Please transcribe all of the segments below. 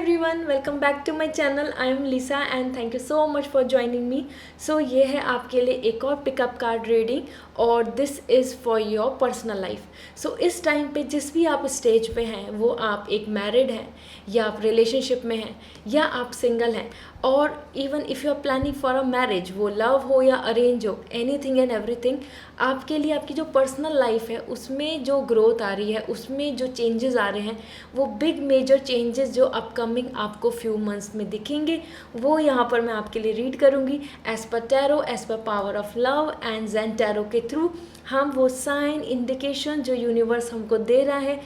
Everyone, welcome back to my channel. I am Lisa and thank you so much for joining me. So ये है आपके लिए एक और पिकअप कार्ड रीडिंग और this is for your personal life. So इस time पे जिस भी आप स्टेज पे हैं, वो आप एक मैरिड हैं या आप रिलेशनशिप में हैं या आप सिंगल हैं, और even if you are planning for a marriage, वो लव हो या अरेंज हो, एनीथिंग एंड एवरीथिंग, आपके लिए आपकी जो पर्सनल लाइफ है उसमें जो ग्रोथ आ रही है, उसमें जो चेंजेस आ रहे हैं, वो बिग मेजर चेंजेस जो अपकमिंग आपको फ्यू मंथ्स में दिखेंगे, वो यहाँ पर मैं आपके लिए रीड करूँगी as per tarot, as per power of love and Zen tarot के थ्रू। हम वो साइन इंडिकेशन जो यूनिवर्स हमको दे रहा है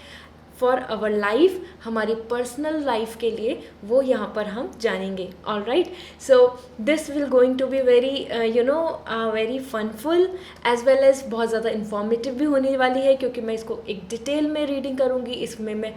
फॉर आवर लाइफ, हमारी पर्सनल लाइफ के लिए, वो यहाँ पर हम जानेंगे। All right, so this will going to be very very funful as well as बहुत ज़्यादा इन्फॉर्मेटिव भी होने वाली है, क्योंकि मैं इसको एक डिटेल में रीडिंग करूँगी। इसमें मैं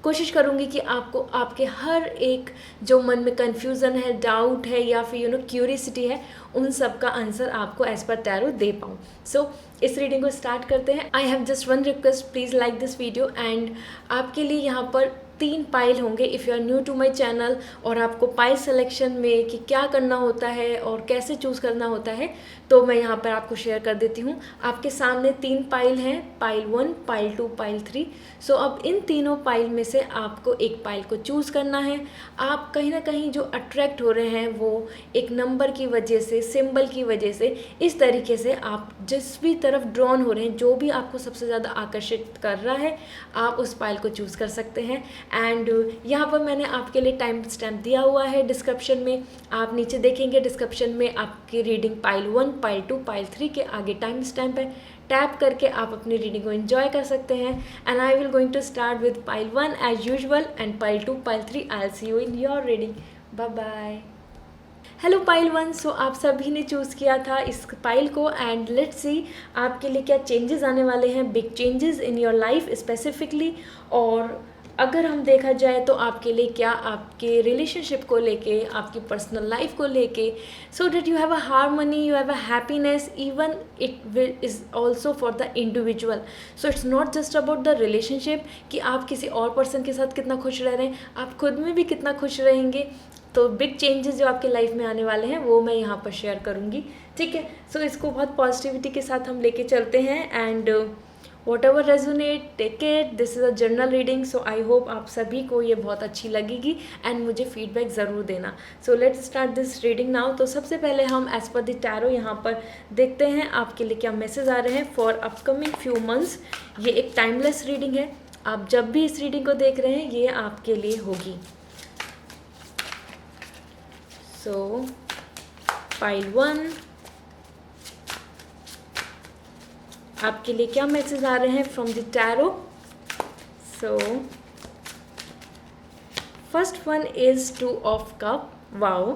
कोशिश करूँगी कि आपको आपके हर एक जो मन में कन्फ्यूज़न है, डाउट है या फिर क्यूरियसिटी है, उन सब का आंसर आपको एज पर टैरो दे पाऊँ। सो इस रीडिंग को स्टार्ट करते हैं। I have just one request, please like this video. And आपके लिए यहाँ पर 3 पाइल होंगे if you are new to my channel, और आपको पाइल सिलेक्शन में कि क्या करना होता है और कैसे चूज़ करना होता है, तो मैं यहाँ पर आपको शेयर कर देती हूँ। आपके सामने 3 पाइल हैं, पाइल 1, पाइल 2, पाइल 3। सो अब इन तीनों पाइल में से आपको एक पाइल को चूज़ करना है। आप कहीं ना कहीं जो अट्रैक्ट हो रहे हैं वो एक नंबर की वजह से, सिंबल की वजह से, इस तरीके से आप जिस भी तरफ ड्रॉन हो रहे हैं, जो भी आपको सबसे ज़्यादा आकर्षित कर रहा है, आप उस पाइल को चूज़ कर सकते हैं। एंड यहाँ पर मैंने आपके लिए टाइम स्टैम्प दिया हुआ है डिस्क्रिप्शन में। आप नीचे देखेंगे डिस्क्रिप्शन में आपकी रीडिंग पाइल 1, पाइल 2, पाइल 3 के आगे टाइम स्टैम्प है। टैप करके आप अपनी रीडिंग को एंजॉय कर सकते हैं। And I will going to start with pile 1 as usual, and pile 2, pile 3 I will see you in your reading. Bye bye. Hello pile 1, so आप सभी ने चूज़ किया था इस पाइल को, एंड लेट्स सी आपके लिए क्या चेंजेस आने वाले हैं, big changes in your life specifically. और अगर हम देखा जाए तो आपके लिए क्या, आपके रिलेशनशिप को लेके, आपकी पर्सनल लाइफ को लेके, सो that you have a harmony, you have a happiness, even it is also for the individual. So it's not just about the relationship कि आप किसी और पर्सन के साथ कितना खुश रह रहे हैं, आप खुद में भी कितना खुश रहेंगे। तो बिग चेंजेस जो आपके लाइफ में आने वाले हैं वो मैं यहाँ पर शेयर करूँगी, ठीक है। सो इसको बहुत पॉजिटिविटी के साथ हम लेके चलते हैं। And whatever resonate, take it. This is a journal reading, so I hope आप सभी को ये बहुत अच्छी लगेगी एंड मुझे फीडबैक ज़रूर देना। So let's start this reading now. तो सबसे पहले हम एज पर द टैरो यहाँ पर देखते हैं आपके लिए क्या मैसेज आ रहे हैं फॉर अपकमिंग फ्यू मंथ्स। ये एक टाइमलेस रीडिंग है, आप जब भी इस रीडिंग को देख रहे हैं ये आपके लिए होगी। सो पाइल 1, आपके लिए क्या मैसेज आ रहे हैं from the tarot. So first one is 2 of cup, wow,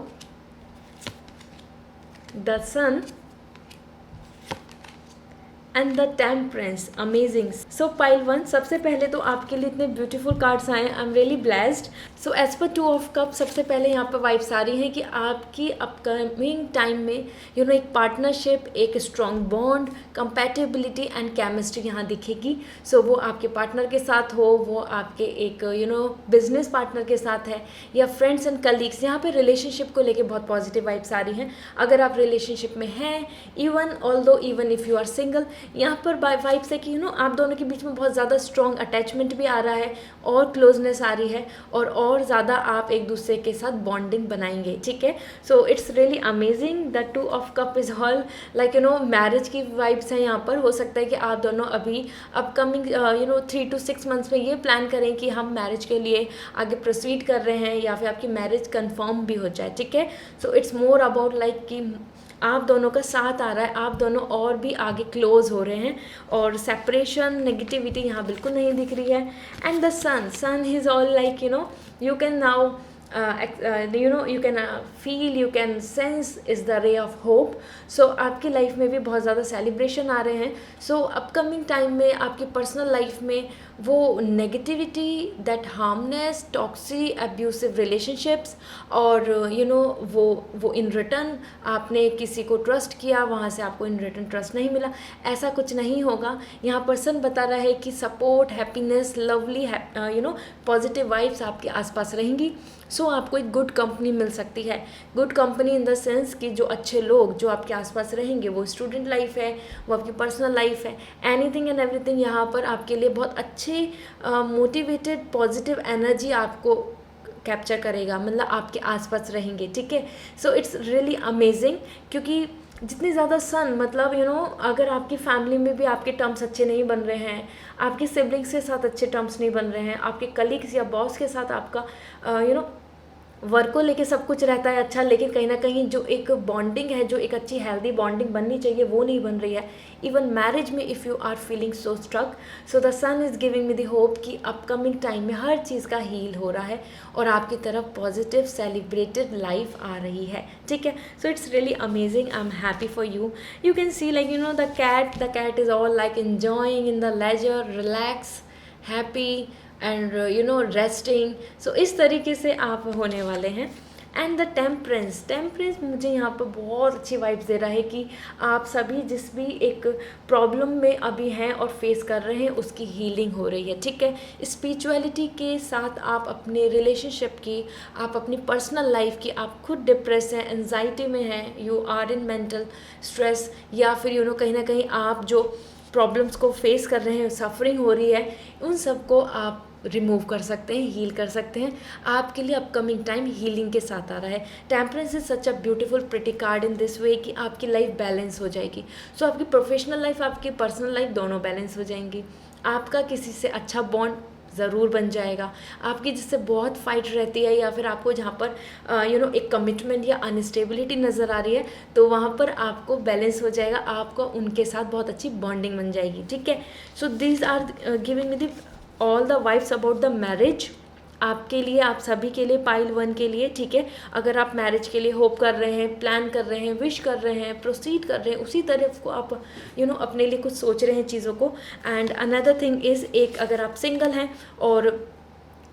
the sun and the temperance, amazing. So pile 1, सबसे पहले तो आपके लिए इतने ब्यूटीफुल कार्ड्स आए हैं, I am really blessed. So as per 2 of cup, सबसे पहले यहाँ पर वाइब्स आ रही हैं कि आपकी अपकमिंग टाइम में एक पार्टनरशिप, एक strong bond, compatibility and chemistry यहाँ दिखेगी। सो वो आपके पार्टनर के साथ हो, वो आपके एक बिजनेस पार्टनर के साथ है, या फ्रेंड्स एंड कलीग्स। यहाँ पे रिलेशनशिप को लेके बहुत पॉजिटिव वाइब्स आ रही हैं। अगर आप रिलेशनशिप में हैं, even if you are single, यहाँ पर वाइब्स है कि आप दोनों के बीच में बहुत ज़्यादा स्ट्रॉन्ग अटैचमेंट भी आ रहा है और क्लोजनेस आ रही है, और ज़्यादा आप एक दूसरे के साथ बॉन्डिंग बनाएंगे, ठीक है। So it's really amazing. The 2 of cup is all like marriage की वाइब्स हैं यहाँ पर। हो सकता है कि आप दोनों अभी अपकमिंग 3 to 6 मंथ्स में ये प्लान करें कि हम मैरिज के लिए आगे प्रोसीड कर रहे हैं, या फिर आपकी मैरिज कन्फर्म भी हो जाए, ठीक है। So it's more about like कि आप दोनों का साथ आ रहा है, आप दोनों और भी आगे क्लोज हो रहे हैं, और सेपरेशन, नेगेटिविटी यहाँ बिल्कुल नहीं दिख रही है। And the sun is all like you can now you can feel, you can sense is the ray of hope. So आपकी लाइफ में भी बहुत ज़्यादा सेलिब्रेशन आ रहे हैं. सो अपकमिंग टाइम में आपकी पर्सनल लाइफ में वो negativity, that harmness, toxic abusive relationships, और वो इन रिटर्न आपने किसी को ट्रस्ट किया, वहाँ से आपको इन रिटर्न ट्रस्ट नहीं मिला, ऐसा कुछ नहीं होगा. यहाँ पर्सन बता रहा है कि support, happiness, lovely positive vibes आपके आसपास रहेंगी. सो आपको एक गुड कंपनी मिल सकती है. Good company in the sense कि जो अच्छे लोग जो आपके आसपास रहेंगे, वो स्टूडेंट लाइफ है, वो आपकी पर्सनल लाइफ है, एनीथिंग एंड एवरीथिंग यहाँ पर आपके लिए बहुत अच्छे मोटिवेटेड पॉजिटिव एनर्जी आपको कैप्चर करेगा, मतलब आपके आसपास रहेंगे. ठीक है. सो इट्स रियली अमेजिंग, क्योंकि जितनी ज़्यादा सन, मतलब अगर आपकी फैमिली में भी आपके टर्म्स अच्छे नहीं बन रहे हैं, आपके सिबलिंग्स के साथ अच्छे टर्म्स नहीं बन रहे हैं, आपके कलीग्स या बॉस के साथ आपका वर्क को लेके सब कुछ रहता है अच्छा, लेकिन कहीं ना कहीं जो एक बॉन्डिंग है, जो एक अच्छी हेल्दी बॉन्डिंग बननी चाहिए, वो नहीं बन रही है. इवन मैरिज में if you are feeling so struck, so the sun is giving me the hope कि अपकमिंग टाइम में हर चीज़ का हील हो रहा है और आपकी तरफ पॉजिटिव सेलिब्रेटेड लाइफ आ रही है. ठीक है. So it's really amazing. I am happy for you. You can see like the cat is all like enjoying in the leisure, relax, happy and resting. So इस तरीके से आप होने वाले हैं. एंड द टेम्परेंस मुझे यहाँ पर बहुत अच्छी वाइब्स दे रहा है कि आप सभी जिस भी एक प्रॉब्लम में अभी हैं और फेस कर रहे हैं, उसकी हीलिंग हो रही है. ठीक है. स्पिरिचुअलिटी के साथ आप अपने रिलेशनशिप की, आप अपनी पर्सनल लाइफ की, आप खुद डिप्रेस हैं, एंजाइटी में हैं, you are in mental stress, या फिर कहीं ना कहीं आप जो प्रॉब्लम्स को फेस कर रहे हैं, सफरिंग हो रही है, उन सब को आप रिमूव कर सकते हैं, हील कर सकते हैं. आपके लिए अपकमिंग टाइम हीलिंग के साथ आ रहा है. Temperance is such a beautiful pretty card in this वे कि आपकी लाइफ बैलेंस हो जाएगी. सो आपकी प्रोफेशनल लाइफ, आपकी पर्सनल लाइफ दोनों बैलेंस हो जाएंगी. आपका किसी से अच्छा बॉन्ड ज़रूर बन जाएगा. आपकी जिससे बहुत फाइट रहती है, या फिर आपको जहाँ पर एक कमिटमेंट या अनस्टेबिलिटी नज़र आ रही है, तो वहाँ पर आपको बैलेंस हो जाएगा. आपको उनके साथ बहुत अच्छी बॉन्डिंग बन जाएगी. ठीक है. So these are giving me the all the vibes about the marriage. आपके लिए, आप सभी के लिए, पाइल 1 के लिए. ठीक है. अगर आप मैरिज के लिए होप कर रहे हैं, प्लान कर रहे हैं, विश कर रहे हैं, प्रोसीड कर रहे हैं, उसी तरफ को आप अपने लिए कुछ सोच रहे हैं चीज़ों को. एंड अनदर थिंग इज़, एक अगर आप सिंगल हैं और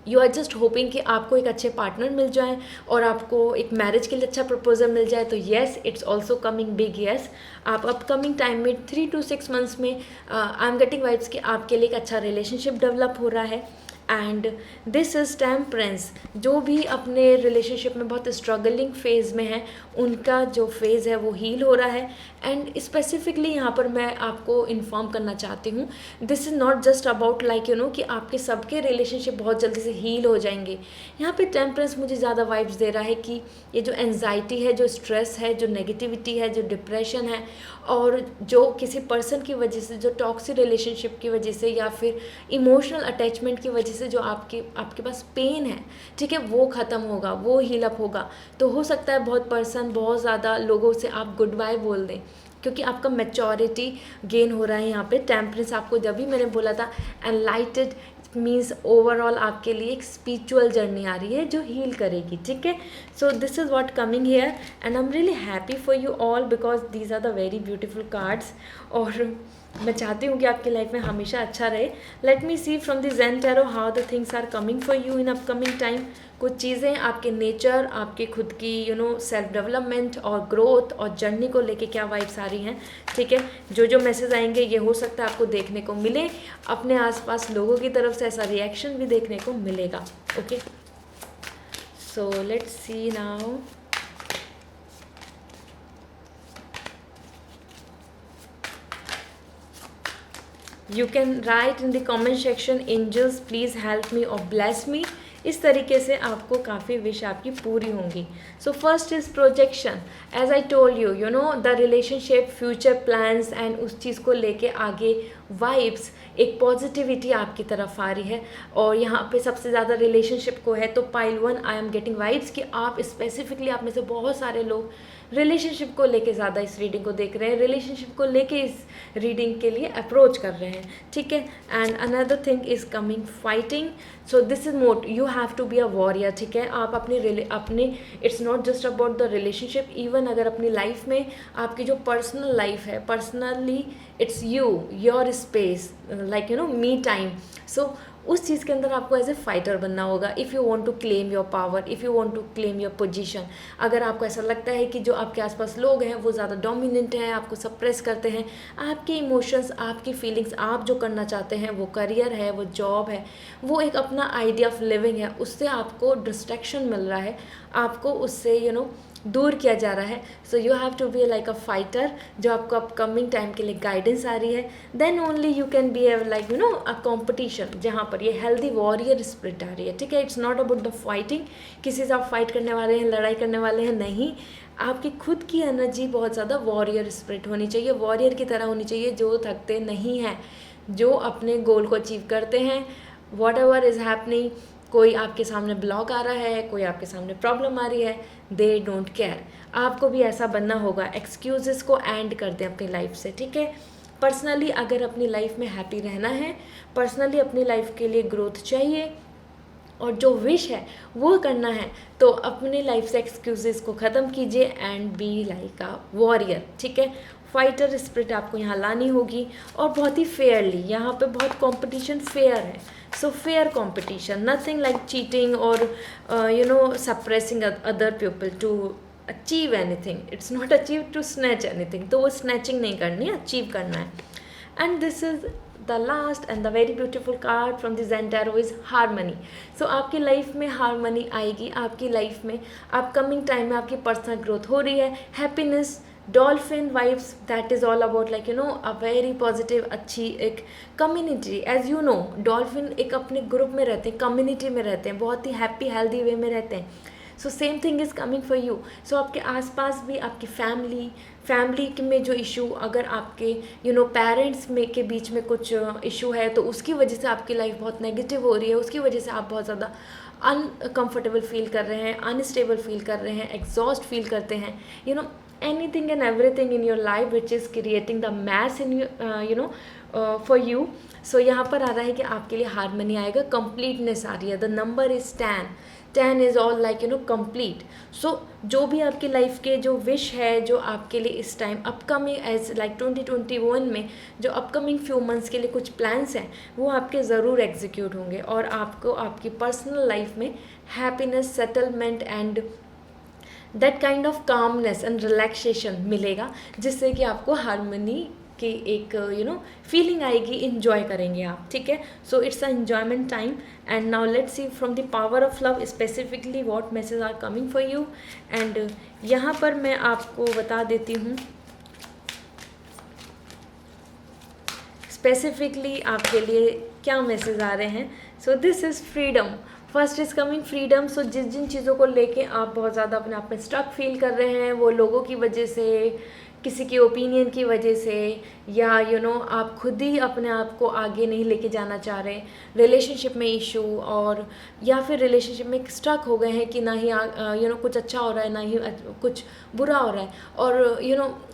यू आर जस्ट होपिंग कि आपको एक अच्छे पार्टनर मिल जाए और आपको एक मैरिज के लिए अच्छा प्रपोजल मिल जाए, तो yes, it's also coming big. Yes, आप अपकमिंग टाइम में 3 to 6 months में आई एम गेटिंग वाइब्स कि आपके लिए एक अच्छा रिलेशनशिप डेवलप हो रहा है. And this is temperance. जो भी अपने रिलेशनशिप में बहुत स्ट्रगलिंग फेज़ में है, उनका जो फेज़ है वो हील हो रहा है. एंड स्पेसिफिकली यहाँ पर मैं आपको इन्फॉर्म करना चाहती हूँ, this is not just about like कि आपके सबके रिलेशनशिप बहुत जल्दी से हील हो जाएंगे. यहाँ पे टेम्परेंस मुझे ज़्यादा वाइब्स दे रहा है कि ये जो एंजाइटी है, जो स्ट्रेस है, जो नेगेटिविटी है, जो डिप्रेशन है, और जो किसी पर्सन की वजह से, जो टॉक्सिक रिलेशनशिप की वजह से, या फिर इमोशनल अटैचमेंट की वजह से जो आपके पास पेन है, ठीक है, वो ख़त्म होगा, वो हील अप होगा. तो हो सकता है बहुत ज़्यादा लोगों से आप गुड बाय बोल दें, क्योंकि आपका मैच्योरिटी गेन हो रहा है. यहाँ पे टेम्परेंस आपको जब भी मैंने बोला था एनलाइटेड मीन्स ओवरऑल आपके लिए एक स्पिरिचुअल जर्नी आ रही है जो हील करेगी. ठीक है. So this is what coming here and I am really happy for you all because these are the very beautiful cards. और मैं चाहती हूँ कि आपकी लाइफ में हमेशा अच्छा रहे. Let me see from the Zen tarot how the things are coming for you in upcoming time. कुछ चीज़ें आपके नेचर, आपके खुद की सेल्फ डेवलपमेंट और ग्रोथ और जर्नी को लेके क्या वाइब्स आ रही हैं. ठीक है. जो मैसेज आएंगे ये हो सकता है आपको देखने को मिले, अपने आसपास लोगों की तरफ से ऐसा रिएक्शन भी देखने को मिलेगा. Okay. So let's C now. You can write in the comment section, angels please help me or bless me. इस तरीके से आपको काफ़ी विश आपकी पूरी होंगी. So first is projection. As I told you the relationship, future plans and उस चीज़ को लेके आगे वाइब्स, एक पॉजिटिविटी आपकी तरफ आ रही है. और यहाँ पे सबसे ज़्यादा रिलेशनशिप को है, तो pile 1 I am getting vibes कि आप स्पेसिफिकली, आप में से बहुत सारे लोग रिलेशनशिप को लेके ज़्यादा इस रीडिंग को देख रहे हैं, रिलेशनशिप को लेके इस रीडिंग के लिए अप्रोच कर रहे हैं, ठीक है। And another thing is coming fighting, so this is mote, you have to be a warrior, ठीक है। आप अपने it's not just about the relationship, even अगर अपनी लाइफ में आपकी जो पर्सनल लाइफ है, personally it's your space, like me time, so उस चीज़ के अंदर आपको एज ए फाइटर बनना होगा। If you want to claim your power, if you want to claim your position, अगर आपको ऐसा लगता है कि जो आपके आसपास लोग हैं वो ज़्यादा डोमिनेंट हैं, आपको सप्रेस करते हैं, आपके इमोशंस, आपकी फीलिंग्स, आप जो करना चाहते हैं, वो करियर है, वो जॉब है, वो एक अपना आइडिया ऑफ लिविंग है, उससे आपको डिस्ट्रैक्शन मिल रहा है, आपको उससे दूर किया जा रहा है, so you have to be like a fighter, जो आपको अपकमिंग टाइम के लिए गाइडेंस आ रही है, then only you can be like a competition, जहाँ पर ये हेल्दी वॉरियर स्पिरिट आ रही है, ठीक है। It's not about the fighting, किसी से आप फाइट करने वाले हैं, लड़ाई करने वाले हैं, नहीं, आपकी खुद की एनर्जी बहुत ज़्यादा वॉरियर स्पिरिट होनी चाहिए, वॉरियर की तरह होनी चाहिए, जो थकते नहीं हैं, जो अपने गोल को अचीव करते हैं, वॉट एवर इज़ हैपनिंग, कोई आपके सामने ब्लॉक आ रहा है, कोई आपके सामने प्रॉब्लम आ रही है, दे डोंट केयर। आपको भी ऐसा बनना होगा, एक्सक्यूज़ेस को एंड कर दें अपनी लाइफ से, ठीक है। पर्सनली अगर अपनी लाइफ में हैप्पी रहना है, पर्सनली अपनी लाइफ के लिए ग्रोथ चाहिए और जो विश है वो करना है, तो अपनी लाइफ से एक्सक्यूज़ेस को ख़त्म कीजिए and B like a warrior, ठीक है। फाइटर स्पिरिट आपको यहाँ लानी होगी और बहुत ही फेयरली, यहाँ पे बहुत कंपटीशन फेयर है, so fair competition, nothing like cheating और suppressing other people to achieve anything, it's not achieve to snatch anything, तो वो स्नैचिंग नहीं करनी है, अचीव करना है। And this is the last and the very beautiful card from this in tarot is harmony. So आपकी life में harmony आएगी, आपकी लाइफ में अपकमिंग टाइम में आपकी पर्सनल ग्रोथ हो रही है, happiness, dolphin vibes, that is all about like a very positive, अच्छी एक community, as you know dolphin एक अपने ग्रुप में रहते हैं, कम्युनिटी में रहते हैं, बहुत ही हैप्पी हेल्दी वे में रहते हैं। So same thing is coming for you, so आपके आसपास भी आपकी फैमिली में जो इशू, अगर आपके पेरेंट्स में के बीच में कुछ इशू है, तो उसकी वजह से आपकी लाइफ बहुत नेगेटिव हो रही है, उसकी वजह से आप बहुत ज़्यादा अनकम्फर्टेबल फील कर रहे हैं, अनस्टेबल फील कर रहे हैं, एग्जॉस्ट फील करते हैं, anything and everything in your life which is creating the mass in you for you, so यहाँ पर आ रहा है कि आपके लिए हारमनी आएगा, completeness आ रही है, the number is 10 is all like complete, so जो भी आपकी लाइफ के जो विश है, जो आपके लिए इस टाइम अपकमिंग एज लाइक 2021 में जो अपकमिंग फ्यू मंथ्स के लिए कुछ प्लान्स हैं, वो आपके ज़रूर एग्जीक्यूट होंगे और आपको आपकी पर्सनल लाइफ में happiness, settlement and that kind of calmness and relaxation मिलेगा, जिससे कि आपको हारमनी की एक फीलिंग आएगी, इन्जॉय करेंगे आप, ठीक है। So it's a enjoyment time and now let's see from the power of love specifically what message are coming for you. एंड यहाँ पर मैं आपको बता देती हूँ स्पेसिफिकली आपके लिए क्या मैसेज आ रहे हैं। So this is freedom, first is coming freedom. So जिन चीज़ों को लेके आप बहुत ज़्यादा अपने आप में स्ट्रक फील कर रहे हैं, वो लोगों की वजह से, किसी के ओपिनियन की वजह से, या आप खुद ही अपने आप को आगे नहीं लेके जाना चाह रहे, रिलेशनशिप में इशू, और या फिर रिलेशनशिप में स्ट्रक हो गए हैं कि ना ही कुछ अच्छा हो रहा है, ना ही कुछ बुरा हो रहा है, और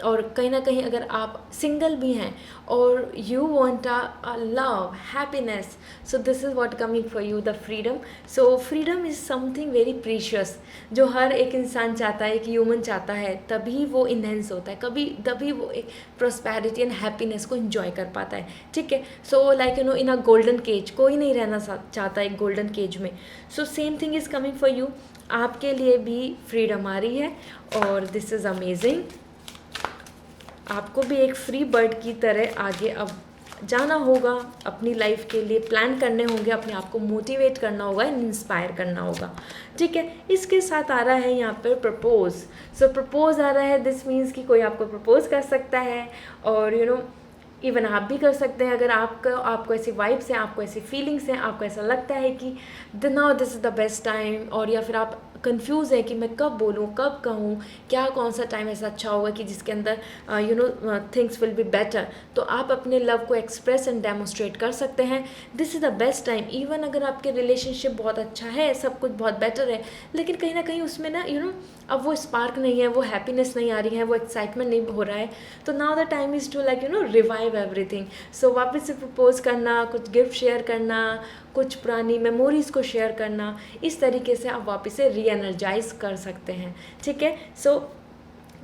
और कहीं ना कहीं अगर आप सिंगल भी हैं और you want a love, happiness, so this is what coming for you, the freedom. So freedom is something very precious, जो हर एक इंसान चाहता है, एक ह्यूमन चाहता है, तभी वो इन्हेंस होता है, तभी वो एक प्रॉस्पेरिटी एंड हैप्पीनेस को एंजॉय कर पाता है, ठीक है। So like in a golden cage, कोई नहीं रहना चाहता एक गोल्डन केज में। So same thing is coming for you, आपके लिए भी फ्रीडम आ रही है और दिस इज़ अमेजिंग। आपको भी एक फ्री बर्ड की तरह आगे अब जाना होगा, अपनी लाइफ के लिए प्लान करने होंगे, अपने आप को मोटिवेट करना होगा, इंस्पायर करना होगा, ठीक है। इसके साथ आ रहा है यहाँ पर प्रपोज। सो प्रपोज आ रहा है, दिस मीन्स कि कोई आपको प्रपोज कर सकता है, और इवन आप भी कर सकते हैं, अगर आपको ऐसी वाइब्स हैं, आपको ऐसी फीलिंग्स हैं, आपको ऐसा लगता है कि now this is the best time, और या फिर आप कंफ्यूज है कि मैं कब बोलूँ, कब कहूँ, क्या कौन सा टाइम ऐसा अच्छा होगा कि जिसके अंदर थिंग्स विल बी बेटर, तो आप अपने लव को एक्सप्रेस एंड डेमोस्ट्रेट कर सकते हैं। This is the best time. Even अगर आपके रिलेशनशिप बहुत अच्छा है, सब कुछ बहुत बेटर है, लेकिन कहीं ना कहीं उसमें ना अब वो स्पार्क नहीं है, वो हैप्पीनेस नहीं आ रही है, वो एक्साइटमेंट नहीं हो रहा है, तो now the time is to revive everything. So वापस से प्रपोज करना, कुछ गिफ्ट शेयर करना, कुछ पुरानी मेमोरीज़ को शेयर करना, इस तरीके से आप वापस से री एनर्जाइज कर सकते हैं। ठीक है, so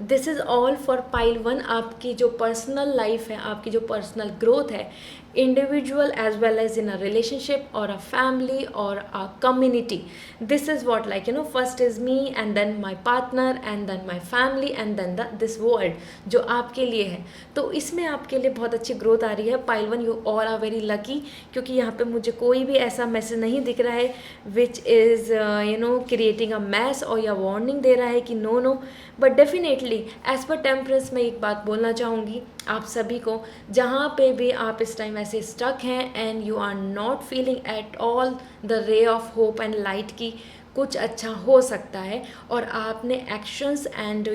this is all for pile 1। आपकी जो पर्सनल लाइफ है, आपकी जो पर्सनल ग्रोथ है, individual as well as in a relationship और अ फैमिली और a community, this is what first is me and then my partner and then my family and then this world जो आपके लिए है। तो इसमें आपके लिए बहुत अच्छी ग्रोथ आ रही है। Pile 1, you all are very lucky, क्योंकि यहाँ पे मुझे कोई भी ऐसा मैसेज नहीं दिख रहा है which is creating a mess और या वार्निंग दे रहा है कि no no. But definitely as per temperance मैं एक बात बोलना चाहूँगी आप सभी को, जहाँ पे भी आप इस टाइम ऐसे स्टक हैं and you are not feeling at all the ray of hope and light की कुछ अच्छा हो सकता है, और आपने एक्शंस एंड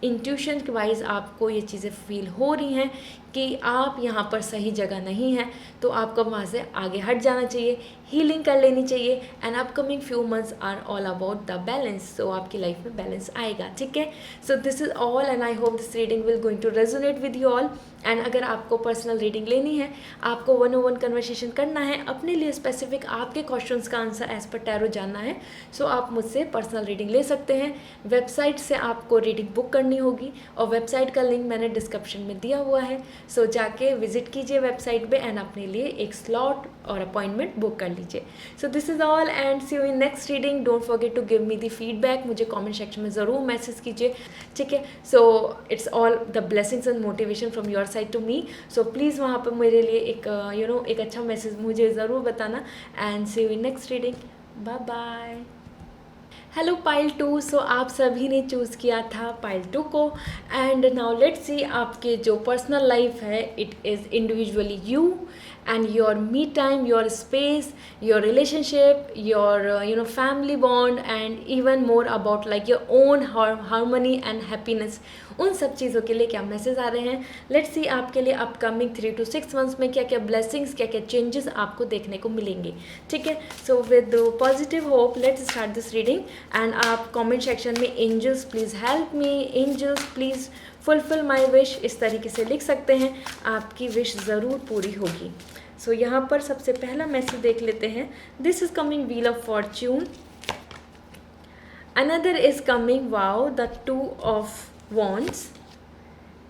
इंट्यूशन के वाइज आपको ये चीज़ें फील हो रही हैं कि आप यहाँ पर सही जगह नहीं हैं, तो आपको वहाँ से आगे हट जाना चाहिए, हीलिंग कर लेनी चाहिए। And upcoming few months are all about the balance, so आपकी लाइफ में बैलेंस आएगा। ठीक है, so this is all and I hope this reading will going to resonate with you all. And अगर आपको पर्सनल रीडिंग लेनी है, आपको 1-on-1 कन्वर्सेशन करना है, अपने लिए स्पेसिफिक आपके क्वेश्चंस का आंसर एज पर टैरो जानना है, सो आप मुझसे पर्सनल रीडिंग ले सकते हैं। वेबसाइट से आपको रीडिंग बुक करनी होगी और वेबसाइट का लिंक मैंने डिस्क्रिप्शन में दिया हुआ है, सो जाके विजिट कीजिए वेबसाइट पे एंड अपने लिए एक स्लॉट और अपॉइंटमेंट बुक कर लीजिए। So this is all and see you in next reading. Don't forget to give me the feedback, मुझे कमेंट सेक्शन में ज़रूर मैसेज कीजिए। ठीक है, so it's all the blessings and motivation from your side to me, so please वहाँ पर मेरे लिए एक एक अच्छा मैसेज मुझे ज़रूर बताना। And see you in next reading, bye bye. Hello pile 2, so आप सभी ने चूज़ किया था पाइल 2 को, एंड नाउ लेट्स सी आपके जो पर्सनल लाइफ है, it is individually you and your me time, your space, your relationship, your family bond, and even more about like your own harmony and happiness। उन सब चीज़ों के लिए क्या मैसेज आ रहे हैं, लेट्स सी आपके लिए अपकमिंग 3 to 6 मंथ्स में क्या क्या ब्लेसिंग्स, क्या क्या चेंजेस आपको देखने को मिलेंगे। ठीक है, so with positive hope let's start this reading. And आप कमेंट सेक्शन में angels please help me, angels please fulfil my wish, इस तरीके से लिख सकते हैं, आपकी विश ज़रूर पूरी होगी। सो यहाँ पर सबसे पहला मैसेज देख लेते हैं। This is coming wheel of fortune, another is coming wow the 2 of wands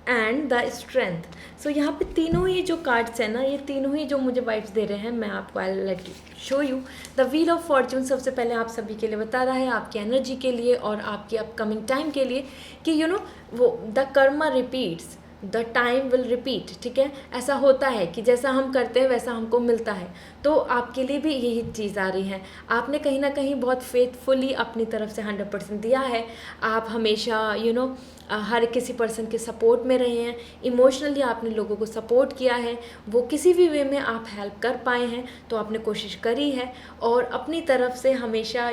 and the strength. So यहाँ पे तीनों ही जो कार्ड्स हैं ना, ये तीनों ही जो मुझे वाइब्स दे रहे हैं, मैं आपको I let show you. The wheel of Fortune सबसे पहले आप सभी के लिए बता रहा है, आपकी एनर्जी के लिए और आपकी अपकमिंग टाइम के लिए, कि वो the Karma repeats, the time will repeat. ठीक है, ऐसा होता है कि जैसा हम करते हैं वैसा हमको मिलता है, तो आपके लिए भी यही चीज़ आ रही है। आपने कहीं ना कहीं बहुत फेथफुली अपनी तरफ से 100% दिया है, आप हमेशा हर किसी पर्सन के सपोर्ट में रहे हैं, इमोशनली आपने लोगों को सपोर्ट किया है, वो किसी भी वे में आप हेल्प कर पाए हैं तो आपने कोशिश करी है, और अपनी तरफ से हमेशा